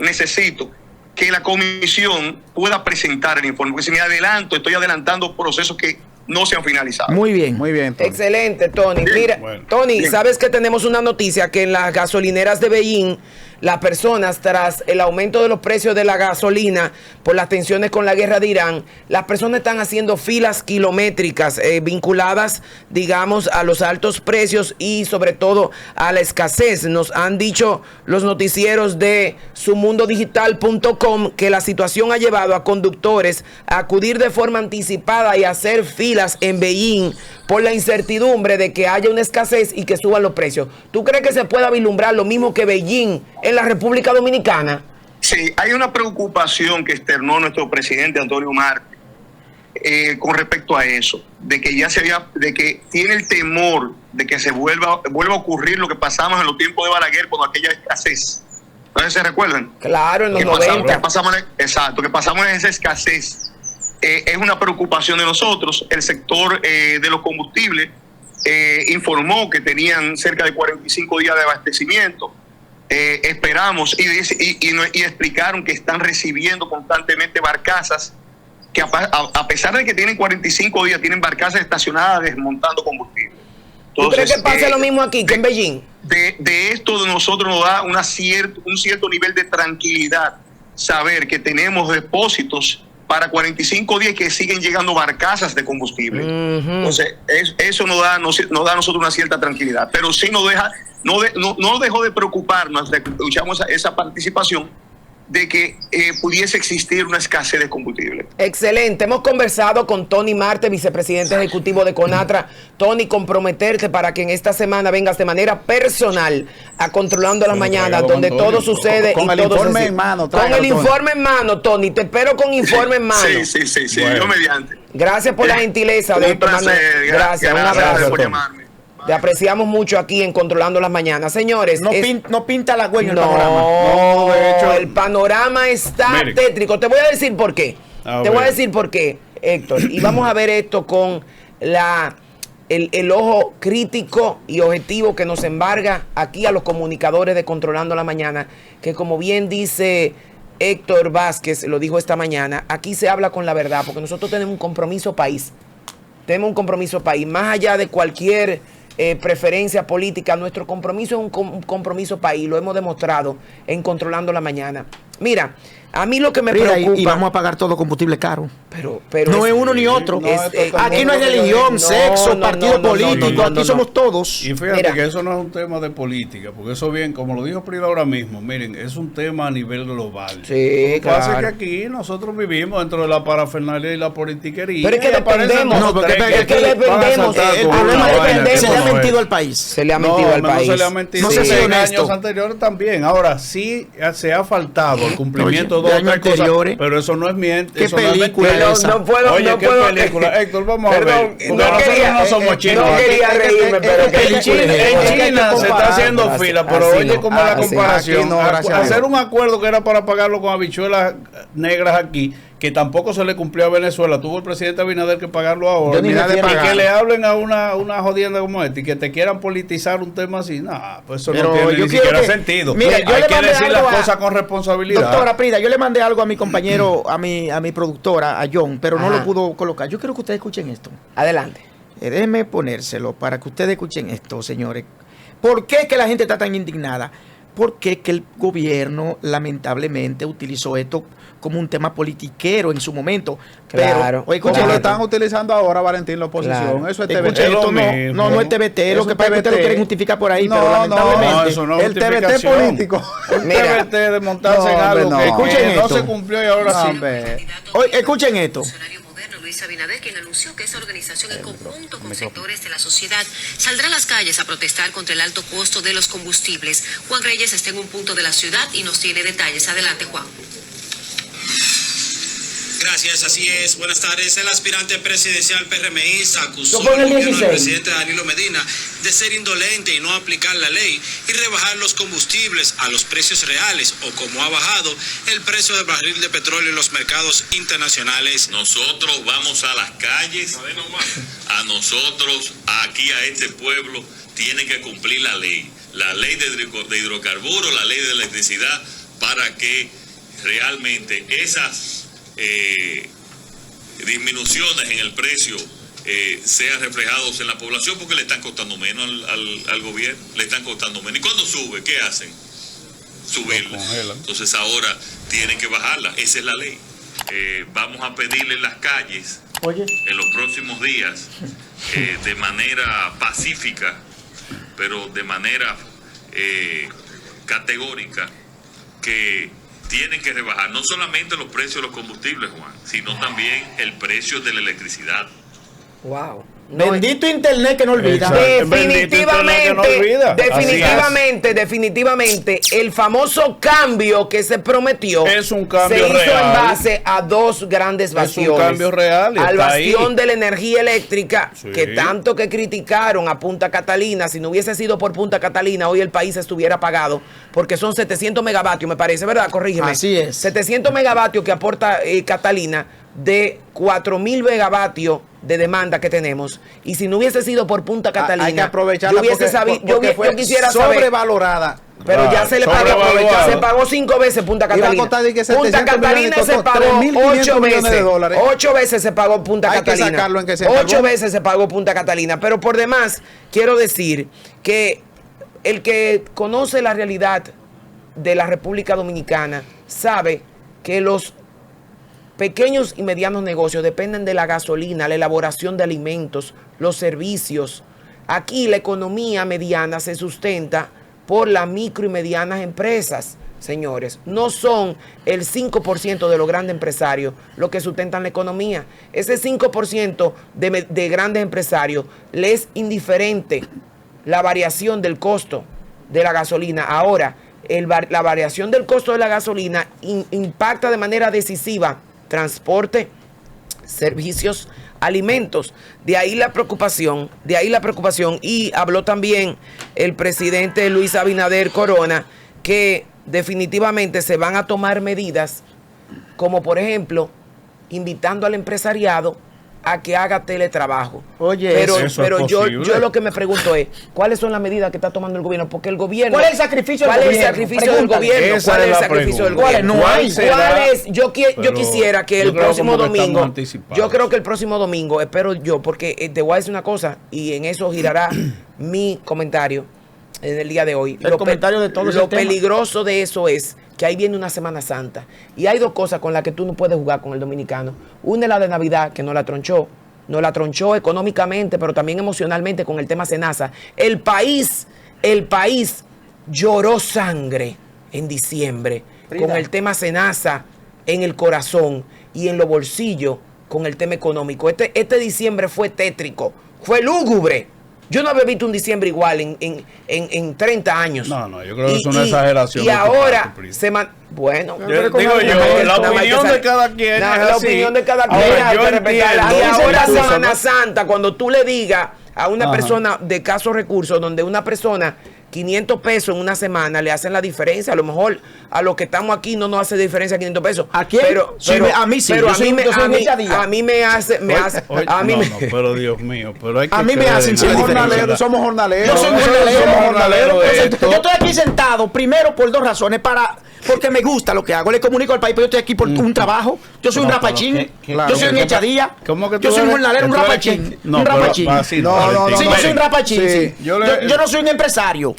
necesito que la comisión pueda presentar el informe, porque si me adelanto, estoy adelantando procesos que no se han finalizado. Muy bien. Muy bien, Tony. Excelente, Tony. Bien, Mira, bueno. Tony, Bien. ¿sabes que tenemos una noticia? Que en las gasolineras de Beín, las personas, tras el aumento de los precios de la gasolina por las tensiones con la guerra de Irán, las personas están haciendo filas kilométricas vinculadas, digamos, a los altos precios y sobre todo a la escasez. Nos han dicho los noticieros de sumundodigital.com que la situación ha llevado a conductores a acudir de forma anticipada y hacer filas en Beín por la incertidumbre de que haya una escasez y que suban los precios. ¿Tú crees que se pueda vislumbrar lo mismo que Beijing en la República Dominicana? Sí, hay una preocupación que externó nuestro presidente Antonio Marte con respecto a eso, de que de que tiene el temor de que se vuelva a ocurrir lo que pasamos en los tiempos de Balaguer con aquella escasez. No sé si se recuerdan. Claro, en los Que 90. pasamos en esa escasez. Es una preocupación de nosotros. El sector de los combustibles informó que tenían cerca de 45 días de abastecimiento. esperamos y explicaron que están recibiendo constantemente barcazas que a pesar de que tienen 45 días, tienen barcazas estacionadas desmontando combustible. ¿Tú crees que pase lo mismo aquí que en Beijing? De esto de nosotros nos da un cierto nivel de tranquilidad saber que tenemos depósitos para 45 días que siguen llegando barcazas de combustible. Entonces, eso nos da a nosotros una cierta tranquilidad, pero sí nos deja, no dejó de preocuparnos hasta que escuchamos esa participación de que pudiese existir una escasez de combustible. Excelente. Hemos conversado con Tony Marte, vicepresidente ejecutivo de CONATRA. Tony, comprometerte para que en esta semana vengas de manera personal a Controlando las Mañanas, donde todo sucede. Con el informe en mano. Con el informe en mano, Tony. Te espero con informe en mano. Sí. Bueno. Yo mediante. Gracias por la gentileza. Un placer. Gracias. Un abrazo. Por llamarme. Te apreciamos mucho aquí en Controlando las Mañanas. Señores, no pinta la huella el panorama. No, de hecho, el panorama está tétrico. Te voy a decir por qué. Voy a decir por qué, Héctor. Y vamos a ver esto con el ojo crítico y objetivo que nos embarga aquí a los comunicadores de Controlando la Mañana, que como bien dice Héctor Vázquez, lo dijo esta mañana, aquí se habla con la verdad, porque nosotros tenemos un compromiso país. Tenemos un compromiso país. Más allá de cualquier preferencia política, nuestro compromiso es un compromiso país, lo hemos demostrado en Controlando la Mañana. Mira, a mí lo que me preocupa... Y vamos a pagar todo combustible caro. Pero no es uno ni otro. Aquí no hay religión, sexo, partido político, aquí somos todos. Y fíjate que eso no es un tema de política, porque eso bien, como lo dijo Prida ahora mismo, miren, es un tema a nivel global. Sí, lo que pasa es que aquí nosotros vivimos dentro de la parafernalia y la politiquería. Pero es que dependemos. No, porque es que dependemos. El problema es que se le ha mentido al país. Se le ha mentido al país. No se le ha mentido. En años anteriores también. Ahora sí se ha faltado el cumplimiento de otras cosas, pero eso no es miente. ¿Qué película es esa? Oye, ¿qué película? Héctor, vamos a ver. Porque nosotros no somos chinos. No quería reírme, pero en China se está haciendo fila, pero oye cómo es la comparación. Hacer un acuerdo que era para pagarlo con habichuelas negras aquí, que tampoco se le cumplió a Venezuela, tuvo el presidente Abinader que pagarlo ahora, y que le hablen a una jodienda como esta y que te quieran politizar un tema así, pues eso no tiene ni siquiera sentido. Mira, hay que decir las cosas con responsabilidad. Doctora Prida, yo le mandé algo a mi compañero, a mi productora, a John, pero no lo pudo colocar. Yo quiero que ustedes escuchen esto. Adelante. Déjenme ponérselo para que ustedes escuchen esto, señores. ¿Por qué es que la gente está tan indignada? Porque es que el gobierno lamentablemente utilizó esto como un tema politiquero en su momento. Claro. Pero, como lo están utilizando ahora, Valentín, la oposición. Claro. Eso es TBT. Esto no es TBT, lo que pasa es que ustedes lo quieren justificar por ahí, pero lamentablemente eso no es el TBT político. Un TBT de montarse en algo que no se cumplió y ahora sí. Escuchen esto. Luis Abinader, quien anunció que esa organización en conjunto con sectores de la sociedad saldrá a las calles a protestar contra el alto costo de los combustibles. Juan Reyes está en un punto de la ciudad y nos tiene detalles. Adelante, Juan. Gracias, así es. Buenas tardes. El aspirante presidencial PRMI acusó al gobierno del presidente Danilo Medina de ser indolente y no aplicar la ley y rebajar los combustibles a los precios reales o como ha bajado el precio del barril de petróleo en los mercados internacionales. Nosotros vamos a las calles, a nosotros, aquí a este pueblo, tiene que cumplir la ley de hidrocarburos, la ley de electricidad, para que realmente esas disminuciones en el precio sean reflejados en la población, porque le están costando menos al gobierno, le están costando menos. ¿Y cuando sube, qué hacen? Subirla. Entonces ahora tienen que bajarla, esa es la ley. Vamos a pedirle en las calles en los próximos días, de manera pacífica, pero de manera categórica, que tienen que rebajar no solamente los precios de los combustibles, Juan, sino también el precio de la electricidad. Wow. Bendito internet que no olvida. Definitivamente, el famoso cambio que se prometió es un cambio se hizo real. En base a dos grandes bastiones. Es un cambio real. Al bastión de la energía eléctrica, sí, que tanto que criticaron a Punta Catalina. Si no hubiese sido por Punta Catalina, hoy el país estuviera apagado, porque son 700 megavatios, me parece, ¿verdad? Corrígeme. Así es. 700 megavatios que aporta Catalina de 4.000 megavatios de demanda que tenemos, y si no hubiese sido por Punta Catalina, hay que aprovecharla, yo quisiera fue sobrevalorada. Pero ya se le pagó 5 veces Punta Catalina. Punta Catalina se pagó 8 veces. 8 veces se pagó Punta Catalina. 8 veces se pagó Punta Catalina. Pero por demás, quiero decir que el que conoce la realidad de la República Dominicana sabe que los pequeños y medianos negocios dependen de la gasolina, la elaboración de alimentos, los servicios. Aquí la economía mediana se sustenta por las micro y medianas empresas, señores. No son el 5% de los grandes empresarios los que sustentan la economía. Ese 5% de grandes empresarios les es indiferente la variación del costo de la gasolina. Ahora, la variación del costo de la gasolina impacta de manera decisiva transporte, servicios, alimentos. De ahí la preocupación. Y habló también el presidente Luis Abinader Corona que definitivamente se van a tomar medidas como, por ejemplo, invitando al empresariado a que haga teletrabajo. Oye, pero yo lo que me pregunto es, ¿cuáles son las medidas que está tomando el gobierno? Porque el gobierno... ¿Cuál es el sacrificio del gobierno? ¿Cuál es el sacrificio del gobierno? No hay. Yo quisiera que el próximo domingo... Yo creo que el próximo domingo, espero yo, porque te voy a decir una cosa, y en eso girará mi comentario en el día de hoy. El comentario de todos. Lo peligroso de eso es que ahí viene una Semana Santa. Y hay dos cosas con las que tú no puedes jugar con el dominicano. Una es la de Navidad, que nos la tronchó económicamente, pero también emocionalmente con el tema Senasa. El país lloró sangre en diciembre con el tema Senasa en el corazón y en los bolsillos con el tema económico. Este diciembre fue tétrico, fue lúgubre. Yo no había visto un diciembre igual en 30 años. No, yo creo que es una exageración. Y ahora bueno, la opinión de cada quien. La opinión de cada quien hay que respetarla. Y ahora Semana Santa, cuando tú le digas a una persona de escasos recursos, donde una persona 500 pesos en una semana le hacen la diferencia. A lo mejor a los que estamos aquí no nos hace diferencia 500 pesos. ¿A quién? A mí sí. Pero a mí me hace. Pero Dios mío. Pero hay que a mí me hacen somos jornaleros. Yo soy jornalero. Yo estoy aquí sentado primero por dos razones. Porque me gusta lo que hago. Le comunico al país, pero yo estoy aquí por un trabajo. Yo soy un rapachín. Yo soy un echadilla. Yo soy un jornalero, un rapachín. Un rapachín. Sí, yo soy un rapachín. Yo no soy un empresario.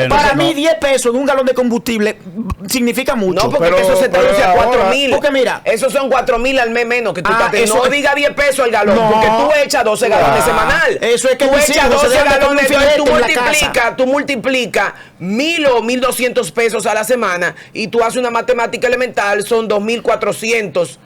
Para mí 10 pesos en un galón de combustible significa mucho. No, porque eso se traduce a 4,000. Porque mira, esos son 4,000 al mes menos que tú estás. No diga 10 pesos al galón, porque tú echas 12 galones semanal. Eso es que tú echas 12 galones, tú multiplicas 1,000 o 1,200 pesos a la semana y tú haces una matemática elemental, son 2,400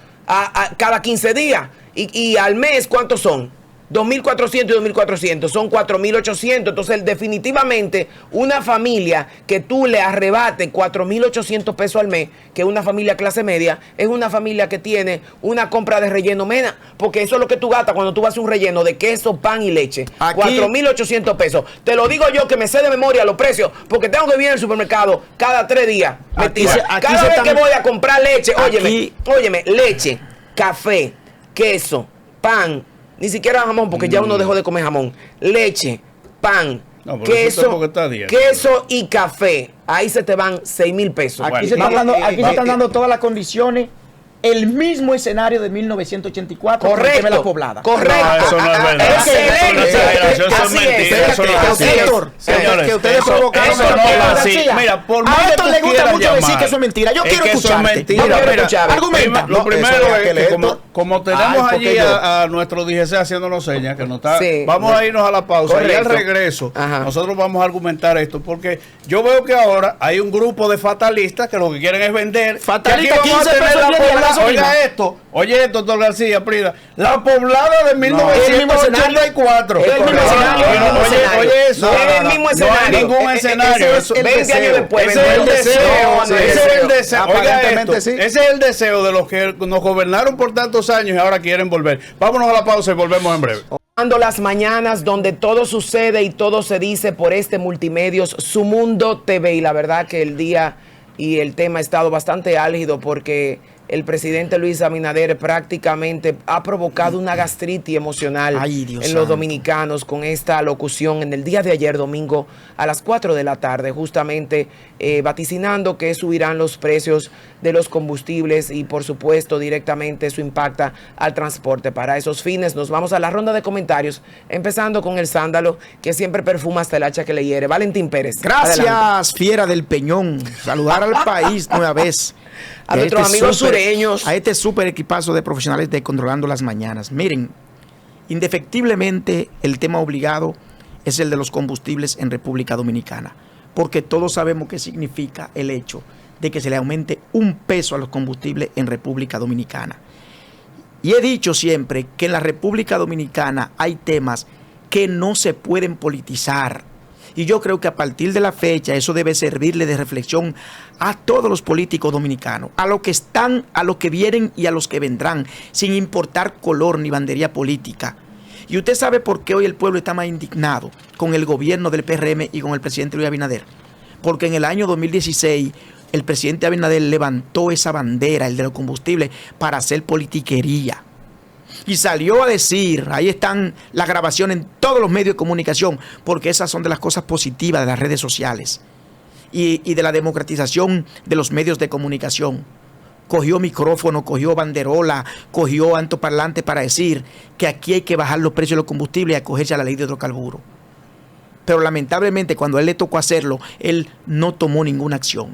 cada 15 días. Y al mes, ¿cuántos son? 2,400 y 2,400, son 4,800. Entonces, definitivamente, una familia que tú le arrebates 4,800 pesos al mes, que es una familia clase media, es una familia que tiene una compra de relleno menos, porque eso es lo que tú gastas cuando tú vas a un relleno de queso, pan y leche. 4,800 pesos. Te lo digo yo que me sé de memoria los precios, porque tengo que ir al supermercado cada 3 días. Cada vez que voy a comprar leche, óyeme, leche, café, queso, pan. Ni siquiera jamón, porque ya uno dejó de comer jamón. Leche, pan, queso y café. Ahí se te van 6,000 pesos. Aquí se están dando todas las condiciones. El mismo escenario de 1984. Correcto. La poblada. Correcto. No, eso no es verdad. Eso es mentira. Eso no es así. Señores, que ustedes provocaron. Eso no es así. Mira, por más a esto le gusta mucho decir que eso es mentira. Yo quiero escucharte. Argumenta. Lo primero es que como tenemos allí a nuestro DGC haciéndonos señas, que no está, vamos a irnos a la pausa. Y al regreso, nosotros vamos a argumentar esto, porque yo veo que ahora hay un grupo de fatalistas que lo que quieren es vender. Fatalistas, 15 pesos. Oye esto, doctor García Prida. La poblada de 1984. Oye eso. Es el mismo escenario. No hay ningún escenario. 20 años después. Ese es el deseo. Ese es el deseo. Ese es el deseo de los que nos gobernaron por tantos años y ahora quieren volver. Vámonos a la pausa y volvemos en breve. Las mañanas donde todo sucede y todo se dice por este Multimedios, Su Mundo TV. Y la verdad que el día y el tema ha estado bastante álgido porque el presidente Luis Abinader prácticamente ha provocado una gastritis emocional en los dominicanos con esta locución en el día de ayer, domingo, a las 4 de la tarde, justamente vaticinando que subirán los precios de los combustibles y, por supuesto, directamente eso impacta al transporte. Para esos fines nos vamos a la ronda de comentarios, empezando con el sándalo, que siempre perfuma hasta el hacha que le hiere. Valentín Pérez. Gracias, adelante. Fiera del Peñón. Saludar al país nueva vez. A nuestros amigos sureños. A este súper equipazo de profesionales de Controlando las Mañanas. Miren, indefectiblemente el tema obligado es el de los combustibles en República Dominicana, porque todos sabemos qué significa el hecho de que se le aumente $1 a los combustibles en República Dominicana. Y he dicho siempre que en la República Dominicana hay temas que no se pueden politizar. Y yo creo que a partir de la fecha eso debe servirle de reflexión a todos los políticos dominicanos, a los que están, a los que vienen y a los que vendrán, sin importar color ni bandería política. Y usted sabe por qué hoy el pueblo está más indignado con el gobierno del PRM y con el presidente Luis Abinader. Porque en el año 2016 el presidente Abinader levantó esa bandera, el de los combustibles, para hacer politiquería. Y salió a decir, ahí están las grabaciones en todos los medios de comunicación, porque esas son de las cosas positivas de las redes sociales y de la democratización de los medios de comunicación. Cogió micrófono, cogió banderola, cogió altoparlante para decir que aquí hay que bajar los precios de los combustibles y acogerse a la ley de hidrocarburos. Pero lamentablemente cuando a él le tocó hacerlo, él no tomó ninguna acción.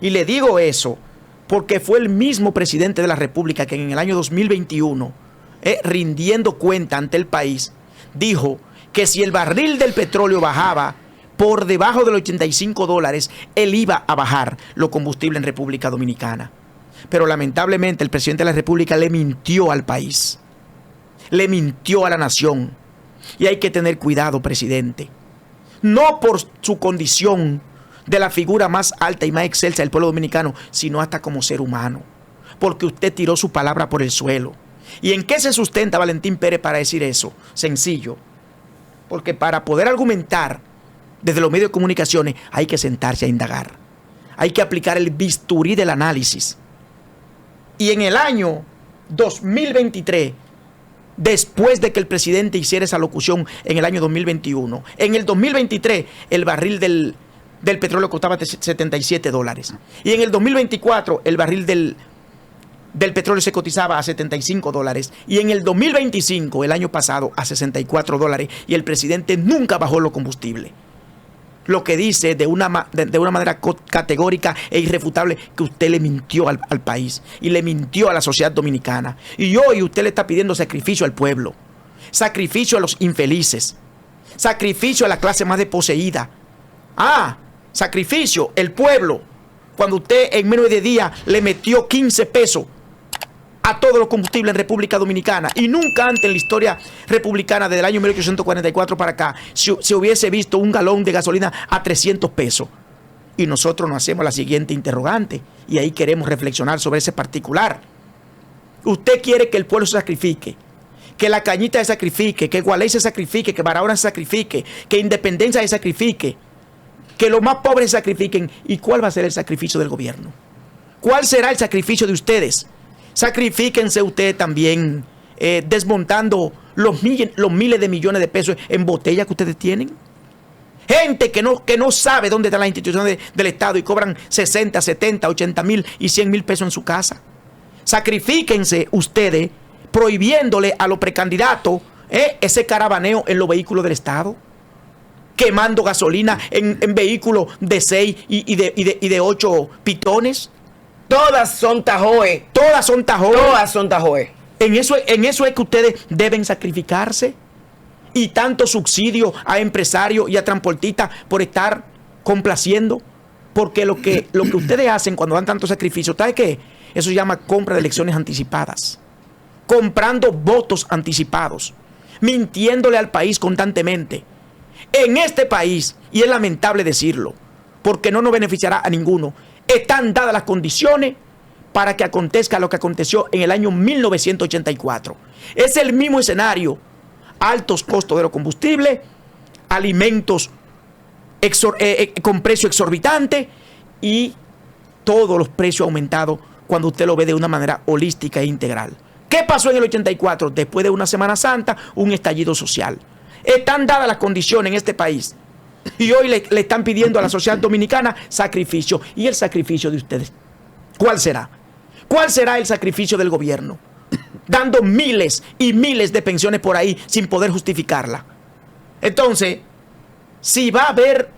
Y le digo eso porque fue el mismo presidente de la República que en el año 2021, rindiendo cuenta ante el país, dijo que si el barril del petróleo bajaba por debajo de los $85, él iba a bajar los combustibles en República Dominicana. Pero lamentablemente el presidente de la República le mintió al país, le mintió a la nación. Y hay que tener cuidado, presidente. No por su condición de la figura más alta y más excelsa del pueblo dominicano, sino hasta como ser humano. Porque usted tiró su palabra por el suelo. ¿Y en qué se sustenta Valentín Pérez para decir eso? Sencillo. Porque para poder argumentar desde los medios de comunicaciones hay que sentarse a indagar. Hay que aplicar el bisturí del análisis. Y en el año 2023, después de que el presidente hiciera esa locución en el año 2021, en el 2023 el barril del petróleo costaba $77. Y en el 2024 el barril del petróleo se cotizaba a $75. Y en el 2025, el año pasado, a $64. Y el presidente nunca bajó los combustibles. Lo que dice de una manera categórica e irrefutable que usted le mintió al país y le mintió a la sociedad dominicana. Y hoy usted le está pidiendo sacrificio al pueblo, sacrificio a los infelices, sacrificio a la clase más desposeída. Sacrificio el pueblo, cuando usted en menos de día le metió $15 a todos los combustibles en República Dominicana. Y nunca antes en la historia republicana, desde el año 1844 para acá, se hubiese visto un galón de gasolina a $300. Y nosotros nos hacemos la siguiente interrogante, y ahí queremos reflexionar sobre ese particular. Usted quiere que el pueblo se sacrifique, que La Cañita se sacrifique, que Gualey se sacrifique, que Barahona se sacrifique, que Independencia se sacrifique, que los más pobres se sacrifiquen. ¿Y cuál va a ser el sacrificio del gobierno? ¿Cuál será el sacrificio de ustedes? Sacrifíquense ustedes también desmontando los miles de millones de pesos en botellas que ustedes tienen. Gente que no sabe dónde están las instituciones del Estado y cobran 60, 70, 80 mil y 100 mil pesos en su casa. Sacrifíquense ustedes prohibiéndole a los precandidatos ese caravaneo en los vehículos del Estado, quemando gasolina en vehículos de 6 y de 8 pitones. Todas son Tajoe. Todas son Tajoe. Todas son Tajoe. En eso es que ustedes deben sacrificarse. Y tanto subsidio a empresarios y a transportistas por estar complaciendo. Porque lo que ustedes hacen cuando dan tanto sacrificio, ¿sabe qué? Eso se llama compra de elecciones anticipadas. Comprando votos anticipados. Mintiéndole al país constantemente. En este país, y es lamentable decirlo, porque no nos beneficiará a ninguno, están dadas las condiciones para que acontezca lo que aconteció en el año 1984. Es el mismo escenario. Altos costos de los combustibles, alimentos con precio exorbitante y todos los precios aumentados cuando usted lo ve de una manera holística e integral. ¿Qué pasó en el 84? Después de una Semana Santa, un estallido social. Están dadas las condiciones en este país. Y hoy le están pidiendo a la sociedad dominicana sacrificio. ¿Y el sacrificio de ustedes? ¿Cuál será? ¿Cuál será el sacrificio del gobierno? Dando miles y miles de pensiones por ahí sin poder justificarla. Entonces, si va a haber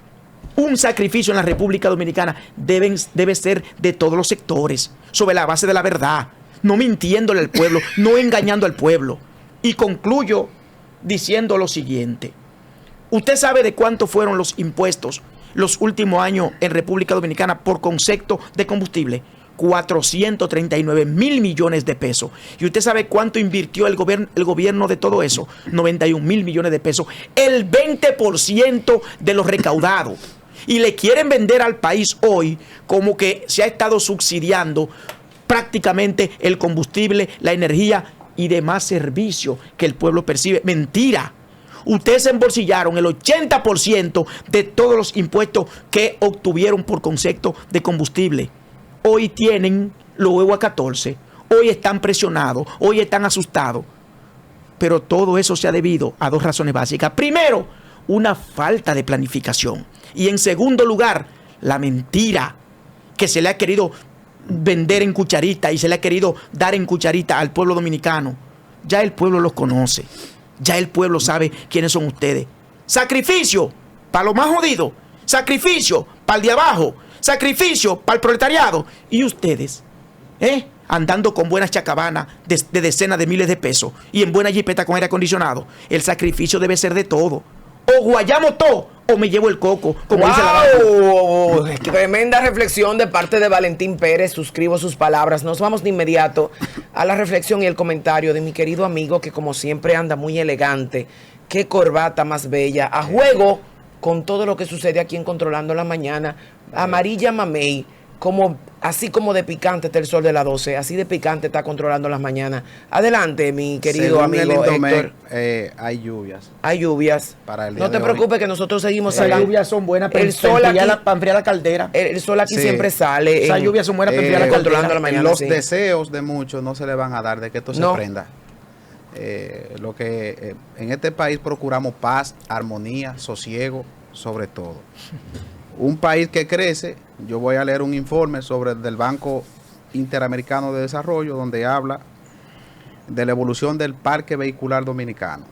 un sacrificio en la República Dominicana, debe ser de todos los sectores, sobre la base de la verdad, no mintiéndole al pueblo, no engañando al pueblo. Y concluyo diciendo lo siguiente. ¿Usted sabe de cuánto fueron los impuestos los últimos años en República Dominicana por concepto de combustible? 439.000 millones de pesos. ¿Y usted sabe cuánto invirtió el gobierno de todo eso? 91.000 millones de pesos. El 20% de lo recaudado. Y le quieren vender al país hoy como que se ha estado subsidiando prácticamente el combustible, la energía y demás servicios que el pueblo percibe. Mentira. Ustedes se embolsillaron el 80% de todos los impuestos que obtuvieron por concepto de combustible. Hoy tienen los huevos a 14, hoy están presionados, hoy están asustados. Pero todo eso se ha debido a dos razones básicas. Primero, una falta de planificación. Y en segundo lugar, la mentira que se le ha querido vender en cucharita y se le ha querido dar en cucharita al pueblo dominicano. Ya el pueblo los conoce. Ya el pueblo sabe quiénes son ustedes. Sacrificio para los más jodidos. Sacrificio para el de abajo. Sacrificio para el proletariado. Y ustedes, andando con buenas chacabanas de decenas de miles de pesos y en buena jipeta con aire acondicionado. El sacrificio debe ser de todo. O guayamos todo o me llevo el coco, como dice la Tremenda reflexión de parte de Valentín Pérez. Suscribo sus palabras. Nos vamos de inmediato a la reflexión y el comentario de mi querido amigo, que como siempre anda muy elegante. Qué corbata más bella. A juego con todo lo que sucede aquí en Controlando la Mañana. Amarilla Mamey. Así como de picante está el sol de las 12, así de picante está Controlando las Mañanas. Adelante, mi querido amigo Héctor. Hay lluvias. Hay lluvias. Para el día no te preocupes que nosotros seguimos sacando. Las lluvias son buenas para enfriar la caldera. El sol aquí siempre sale. Esas lluvias son buenas para enfriar la caldera. Controlando la Mañana. Los deseos de muchos no se le van a dar de que esto se prenda. En este país procuramos paz, armonía, sosiego, sobre todo. Un país que crece. Yo voy a leer un informe del Banco Interamericano de Desarrollo, donde habla de la evolución del parque vehicular dominicano.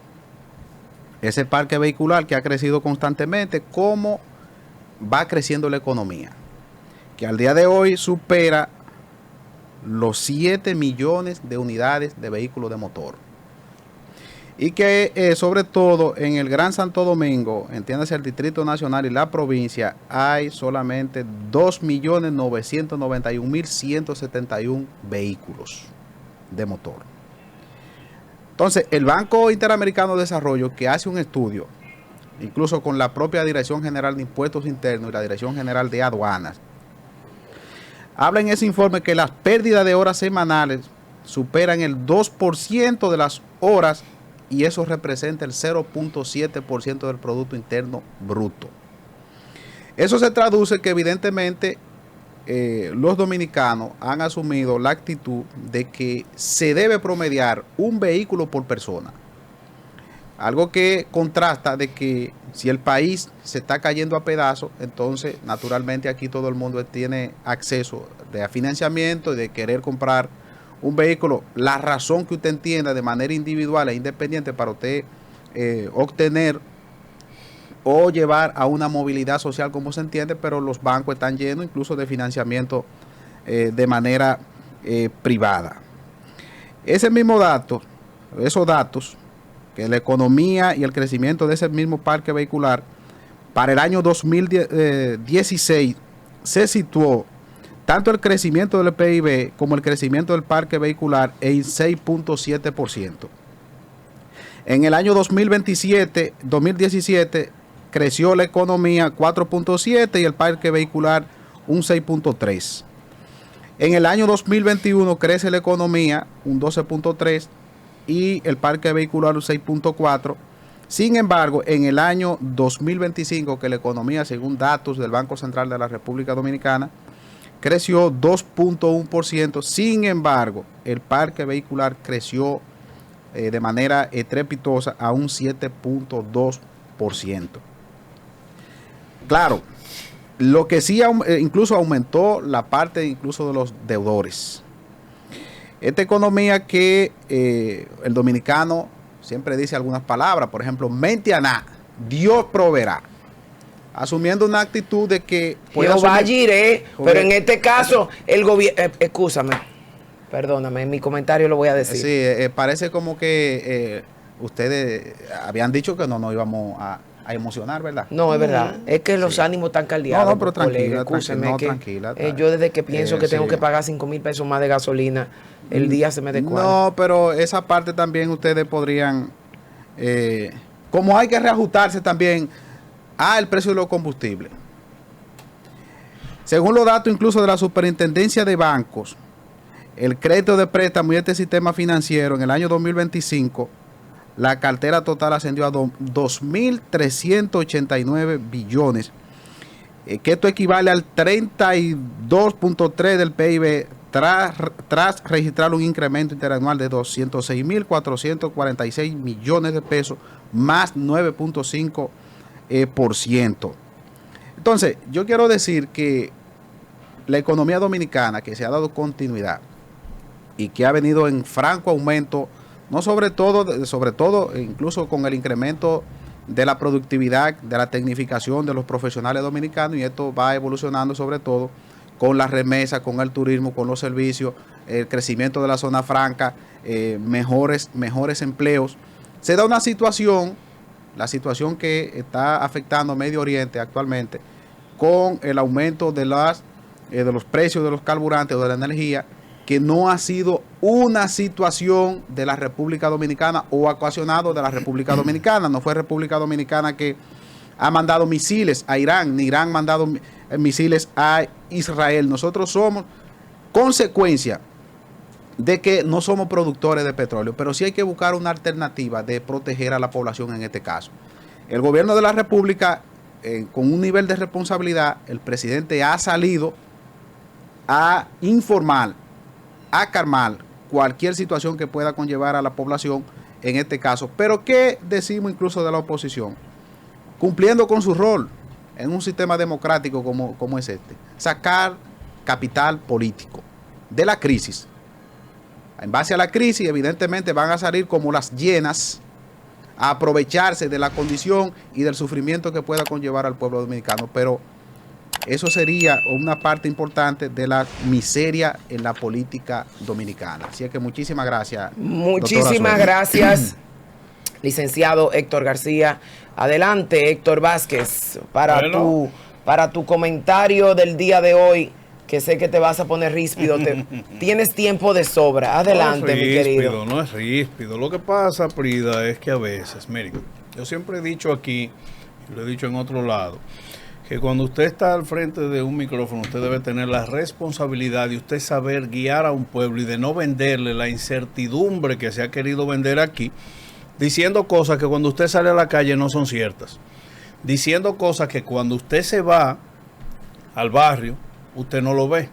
Ese parque vehicular que ha crecido constantemente, cómo va creciendo la economía, que al día de hoy supera los 7 millones de unidades de vehículos de motor. Y que sobre todo en el Gran Santo Domingo, entiéndase el Distrito Nacional y la provincia, hay solamente 2.991.171 vehículos de motor. Entonces, el Banco Interamericano de Desarrollo, que hace un estudio, incluso con la propia Dirección General de Impuestos Internos y la Dirección General de Aduanas, habla en ese informe que las pérdidas de horas semanales superan el 2% de las horas, y eso representa el 0.7% del Producto Interno Bruto. Eso se traduce que evidentemente los dominicanos han asumido la actitud de que se debe promediar un vehículo por persona. Algo que contrasta de que si el país se está cayendo a pedazos, entonces naturalmente aquí todo el mundo tiene acceso a financiamiento y de querer comprar un vehículo, la razón que usted entienda de manera individual e independiente para usted obtener o llevar a una movilidad social como se entiende, pero los bancos están llenos incluso de financiamiento de manera privada. Ese mismo dato, esos datos, que la economía y el crecimiento de ese mismo parque vehicular para el año 2016 se situó tanto el crecimiento del PIB como el crecimiento del parque vehicular en 6.7%. En el año 2017 creció la economía 4.7% y el parque vehicular un 6.3%. En el año 2021 crece la economía un 12.3% y el parque vehicular un 6.4%. Sin embargo, en el año 2025, que la economía, según datos del Banco Central de la República Dominicana, creció 2.1%. Sin embargo, el parque vehicular creció de manera estrepitosa a un 7.2%. Claro, lo que sí incluso aumentó la parte incluso de los deudores. Esta economía que el dominicano siempre dice algunas palabras, por ejemplo, mente a nada, Dios proveerá. Asumiendo una actitud de que Jehová jiré, pero en este caso el gobierno, excúsame, perdóname, en mi comentario lo voy a decir. Sí, parece como que ustedes habían dicho que no nos íbamos a emocionar, ¿verdad? No, es verdad, es que los ánimos están caldeados. No, pero tranquila, tranquila. Yo desde que pienso que tengo que pagar 5,000 pesos más de gasolina, el día se me descuadra. No, pero esa parte también ustedes podrían, como hay que reajustarse también el precio de los combustibles. Según los datos incluso de la Superintendencia de Bancos, el crédito de préstamo y este sistema financiero en el año 2025, la cartera total ascendió a 2.389 billones, que esto equivale al 32.3% del PIB tras registrar un incremento interanual de 206.446 millones de pesos, más 9.5%. Entonces, yo quiero decir que la economía dominicana, que se ha dado continuidad y que ha venido en franco aumento, no sobre todo incluso con el incremento de la productividad, de la tecnificación de los profesionales dominicanos, y esto va evolucionando sobre todo con las remesas, con el turismo, con los servicios, el crecimiento de la zona franca, mejores empleos. Se da una situación, la situación que está afectando a Medio Oriente actualmente, con el aumento de los precios de los carburantes o de la energía, que no ha sido una situación de la República Dominicana o ocasionado de la República Dominicana. No fue República Dominicana que ha mandado misiles a Irán, ni Irán ha mandado misiles a Israel. Nosotros somos consecuencia de que no somos productores de petróleo, pero sí hay que buscar una alternativa de proteger a la población en este caso. El gobierno de la República, con un nivel de responsabilidad, el presidente ha salido a informar, a calmar cualquier situación que pueda conllevar a la población en este caso. Pero ¿qué decimos incluso de la oposición? Cumpliendo con su rol en un sistema democrático como es este, sacar capital político de la crisis. En base a la crisis, evidentemente van a salir como las hienas a aprovecharse de la condición y del sufrimiento que pueda conllevar al pueblo dominicano, pero eso sería una parte importante de la miseria en la política dominicana. Así es que muchísimas gracias. Muchísimas gracias, licenciado Héctor García. Adelante, Héctor Vázquez, para tu comentario del día de hoy, que sé que te vas a poner ríspido. Tienes tiempo de sobra. Adelante, mi querido. No es ríspido. Lo que pasa, Prida, es que a veces, miren, yo siempre he dicho aquí, y lo he dicho en otro lado, que cuando usted está al frente de un micrófono, usted debe tener la responsabilidad de usted saber guiar a un pueblo y de no venderle la incertidumbre que se ha querido vender aquí, diciendo cosas que cuando usted sale a la calle no son ciertas, diciendo cosas que cuando usted se va al barrio, usted no lo ve,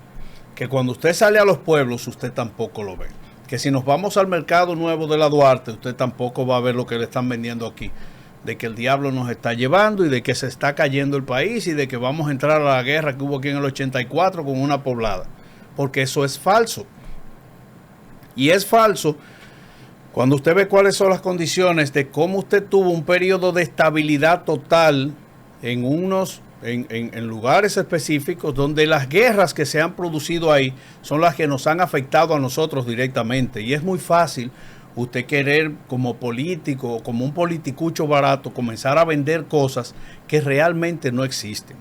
que cuando usted sale a los pueblos, usted tampoco lo ve, que si nos vamos al mercado nuevo de la Duarte, usted tampoco va a ver lo que le están vendiendo aquí, de que el diablo nos está llevando y de que se está cayendo el país y de que vamos a entrar a la guerra que hubo aquí en el 84 con una poblada, porque eso es falso. Y es falso cuando usted ve cuáles son las condiciones de cómo usted tuvo un periodo de estabilidad total en lugares específicos, donde las guerras que se han producido ahí son las que nos han afectado a nosotros directamente. Y es muy fácil usted querer, como político, como un politicucho barato, comenzar a vender cosas que realmente no existen.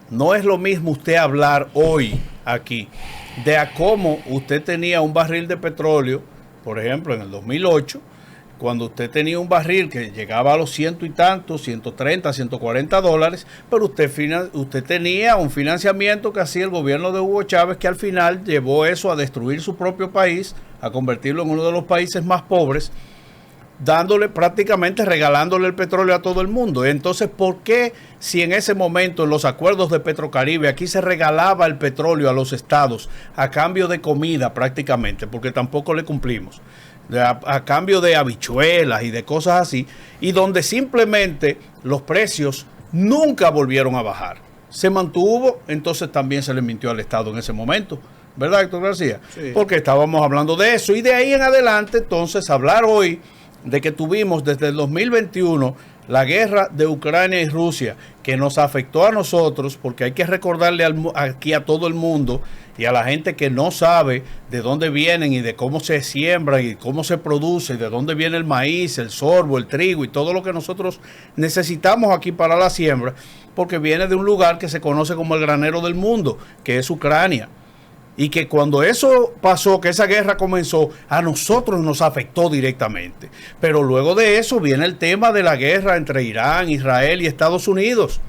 No es lo mismo usted hablar hoy aquí de a cómo usted tenía un barril de petróleo, por ejemplo, en el 2008, cuando usted tenía un barril que llegaba a los ciento y tantos, 130, 140 dólares, pero usted tenía un financiamiento que hacía el gobierno de Hugo Chávez, que al final llevó eso a destruir su propio país, a convertirlo en uno de los países más pobres, dándole prácticamente, regalándole el petróleo a todo el mundo. Entonces, ¿por qué si en ese momento en los acuerdos de Petrocaribe aquí se regalaba el petróleo a los estados a cambio de comida prácticamente? Porque tampoco le cumplimos. A cambio de habichuelas y de cosas así, y donde simplemente los precios nunca volvieron a bajar. Se mantuvo, entonces también se le mintió al Estado en ese momento. ¿Verdad, Héctor García? Sí. Porque estábamos hablando de eso. Y de ahí en adelante, entonces, hablar hoy de que tuvimos desde el 2021 la guerra de Ucrania y Rusia, que nos afectó a nosotros, porque hay que recordarle aquí a todo el mundo y a la gente que no sabe de dónde vienen y de cómo se siembran y cómo se produce, y de dónde viene el maíz, el sorgo, el trigo y todo lo que nosotros necesitamos aquí para la siembra, porque viene de un lugar que se conoce como el granero del mundo, que es Ucrania. Y que cuando eso pasó, que esa guerra comenzó, a nosotros nos afectó directamente. Pero luego de eso viene el tema de la guerra entre Irán, Israel y Estados Unidos.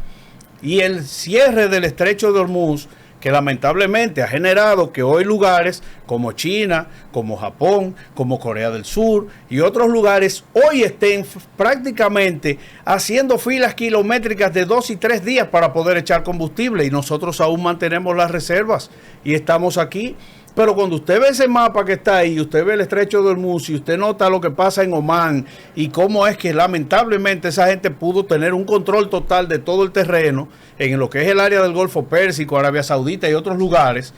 Y el cierre del estrecho de Hormuz, que lamentablemente ha generado que hoy lugares como China, como Japón, como Corea del Sur y otros lugares hoy estén prácticamente haciendo filas kilométricas de 2 y 3 días para poder echar combustible, y nosotros aún mantenemos las reservas y estamos aquí. Pero cuando usted ve ese mapa que está ahí, usted ve el estrecho de Hormuz y usted nota lo que pasa en Omán y cómo es que lamentablemente esa gente pudo tener un control total de todo el terreno en lo que es el área del Golfo Pérsico, Arabia Saudita y otros lugares,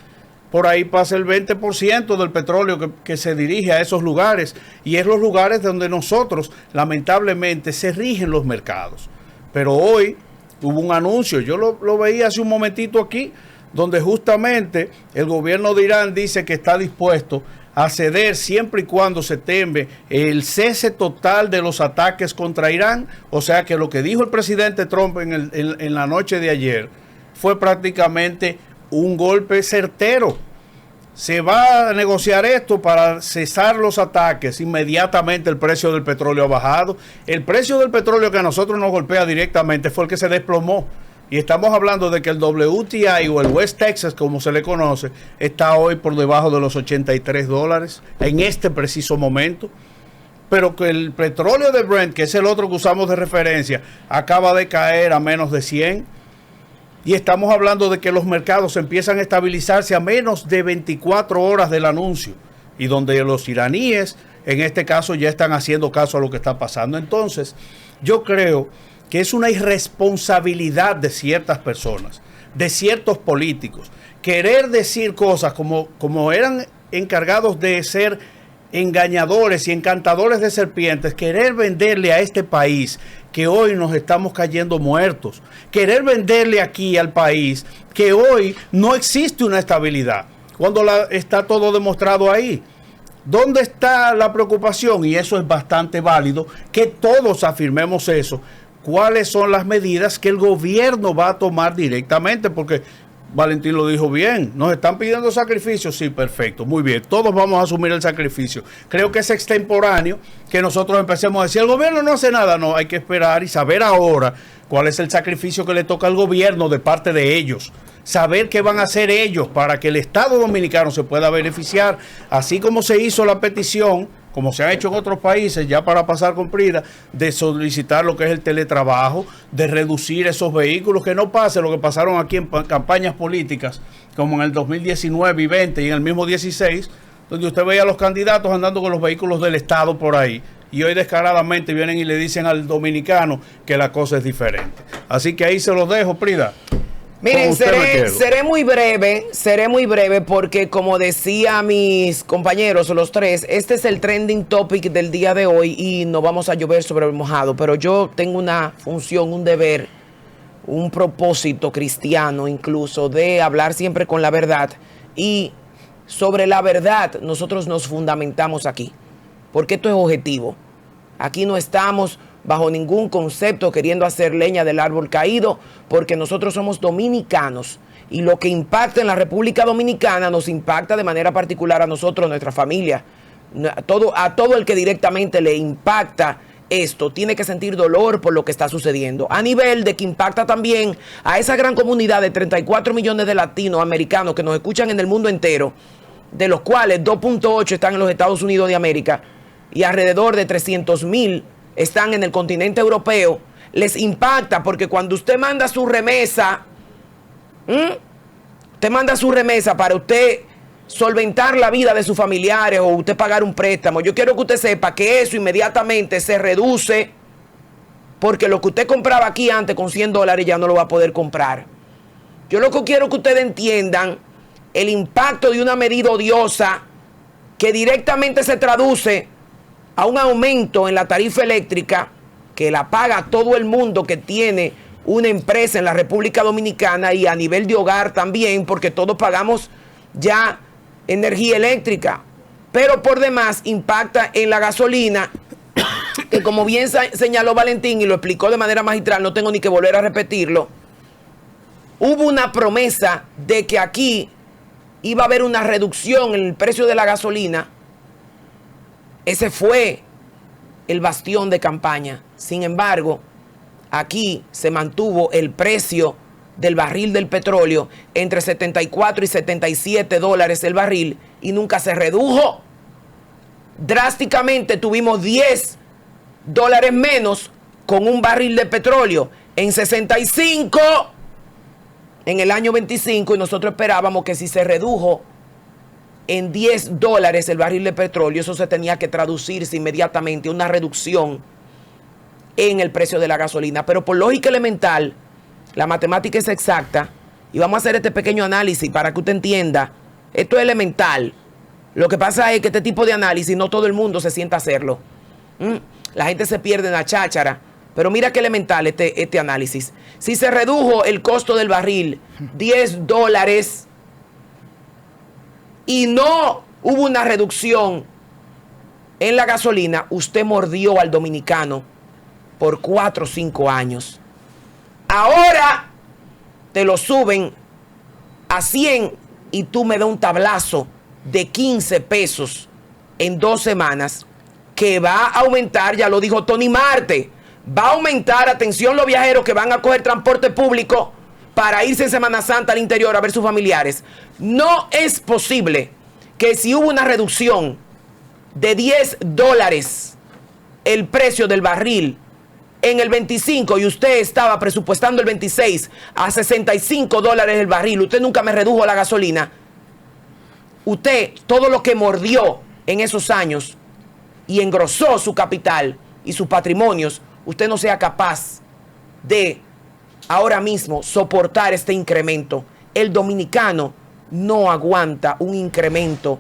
por ahí pasa el 20% del petróleo que se dirige a esos lugares, y es los lugares donde nosotros lamentablemente se rigen los mercados. Pero hoy hubo un anuncio, yo lo veía hace un momentito aquí, donde justamente el gobierno de Irán dice que está dispuesto a ceder siempre y cuando se teme el cese total de los ataques contra Irán. O sea que lo que dijo el presidente Trump en la noche de ayer fue prácticamente un golpe certero. Se va a negociar esto para cesar los ataques. Inmediatamente el precio del petróleo ha bajado. El precio del petróleo que a nosotros nos golpea directamente fue el que se desplomó. Y estamos hablando de que el WTI o el West Texas, como se le conoce, está hoy por debajo de los $83 en este preciso momento. Pero que el petróleo de Brent, que es el otro que usamos de referencia, acaba de caer a menos de 100. Y estamos hablando de que los mercados empiezan a estabilizarse a menos de 24 horas del anuncio. Y donde los iraníes, en este caso, ya están haciendo caso a lo que está pasando. Entonces, yo creo que es una irresponsabilidad de ciertas personas, de ciertos políticos, querer decir cosas como eran encargados de ser engañadores y encantadores de serpientes, querer venderle a este país que hoy nos estamos cayendo muertos, querer venderle aquí al país que hoy no existe una estabilidad, cuando está todo demostrado ahí. ¿Dónde está la preocupación? Y eso es bastante válido, que todos afirmemos eso. ¿Cuáles son las medidas que el gobierno va a tomar directamente? Porque Valentín lo dijo bien, nos están pidiendo sacrificios, sí, perfecto, muy bien, todos vamos a asumir el sacrificio. Creo que es extemporáneo que nosotros empecemos a decir, el gobierno no hace nada, no, hay que esperar y saber ahora cuál es el sacrificio que le toca al gobierno de parte de ellos. Saber qué van a hacer ellos para que el Estado Dominicano se pueda beneficiar, así como se hizo la petición, como se ha hecho en otros países, ya para pasar con Prida, de solicitar lo que es el teletrabajo, de reducir esos vehículos, que no pase lo que pasaron aquí en campañas políticas, como en el 2019 y 20 y en el mismo 16, donde usted veía a los candidatos andando con los vehículos del Estado por ahí, y hoy descaradamente vienen y le dicen al dominicano que la cosa es diferente. Así que ahí se los dejo, Prida. Miren, seré muy breve porque, como decía mis compañeros, los tres, este es el trending topic del día de hoy y no vamos a llover sobre el mojado, pero yo tengo una función, un deber, un propósito cristiano incluso de hablar siempre con la verdad, y sobre la verdad nosotros nos fundamentamos aquí, porque esto es objetivo. Aquí no estamos bajo ningún concepto queriendo hacer leña del árbol caído, porque nosotros somos dominicanos y lo que impacta en la República Dominicana nos impacta de manera particular a nosotros, nuestra familia. A todo el que directamente le impacta esto tiene que sentir dolor por lo que está sucediendo, a nivel de que impacta también a esa gran comunidad de 34 millones de latinoamericanos que nos escuchan en el mundo entero, de los cuales 2.8 están en los Estados Unidos de América. y alrededor de 300,000 están en el continente europeo, les impacta porque cuando usted manda su remesa, usted manda su remesa para usted solventar la vida de sus familiares o usted pagar un préstamo. Yo quiero que usted sepa que eso inmediatamente se reduce porque lo que usted compraba aquí antes con $100 ya no lo va a poder comprar. Yo lo que quiero que ustedes entiendan el impacto de una medida odiosa que directamente se traduce a un aumento en la tarifa eléctrica que la paga todo el mundo que tiene una empresa en la República Dominicana y a nivel de hogar también, porque todos pagamos ya energía eléctrica, pero por demás impacta en la gasolina, que como bien señaló Valentín y lo explicó de manera magistral, no tengo ni que volver a repetirlo. Hubo una promesa de que aquí iba a haber una reducción en el precio de la gasolina. Ese fue el bastión de campaña. Sin embargo, aquí se mantuvo el precio del barril del petróleo entre 74 y 77 dólares el barril y nunca se redujo. Drásticamente tuvimos 10 dólares menos con un barril de petróleo en 65 en el año 25 y nosotros esperábamos que si se redujo en 10 dólares el barril de petróleo, eso se tenía que traducirse inmediatamente una reducción en el precio de la gasolina. Pero por lógica elemental, la matemática es exacta y vamos a hacer este pequeño análisis para que usted entienda. Esto es elemental. Lo que pasa es que este tipo de análisis no todo el mundo se sienta a hacerlo. La gente se pierde en la cháchara. Pero mira qué elemental este análisis. Si se redujo el costo del barril 10 dólares y no hubo una reducción en la gasolina, usted mordió al dominicano por 4 o 5 años. Ahora te lo suben a 100 y tú me das un tablazo de 15 pesos en 2 semanas que va a aumentar, ya lo dijo Tony Marte, va a aumentar, atención los viajeros que van a coger transporte público para irse en Semana Santa al interior a ver sus familiares. No es posible que si hubo una reducción de 10 dólares el precio del barril en el 25 y usted estaba presupuestando el 26 a 65 dólares el barril, usted nunca me redujo la gasolina. Usted, todo lo que mordió en esos años y engrosó su capital y sus patrimonios, usted no sea capaz de ahora mismo soportar este incremento. El dominicano no aguanta un incremento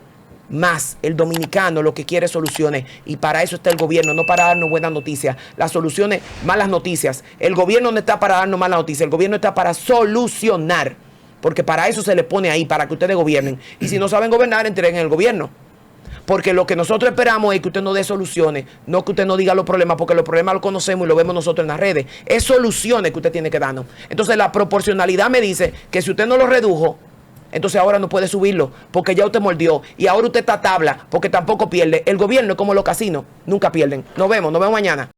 más. El dominicano lo que quiere es soluciones y para eso está el gobierno, no para darnos buenas noticias. Las soluciones, malas noticias. El gobierno no está para darnos malas noticias, el gobierno está para solucionar, porque para eso se le pone ahí, para que ustedes gobiernen. Y si no saben gobernar, entreguen el gobierno. Porque lo que nosotros esperamos es que usted nos dé soluciones, no que usted no diga los problemas, porque los problemas los conocemos y los vemos nosotros en las redes. Es soluciones que usted tiene que darnos. Entonces la proporcionalidad me dice que si usted no lo redujo, entonces ahora no puede subirlo, porque ya usted mordió. Y ahora usted está a tabla, porque tampoco pierde. El gobierno es como los casinos, nunca pierden. Nos vemos mañana.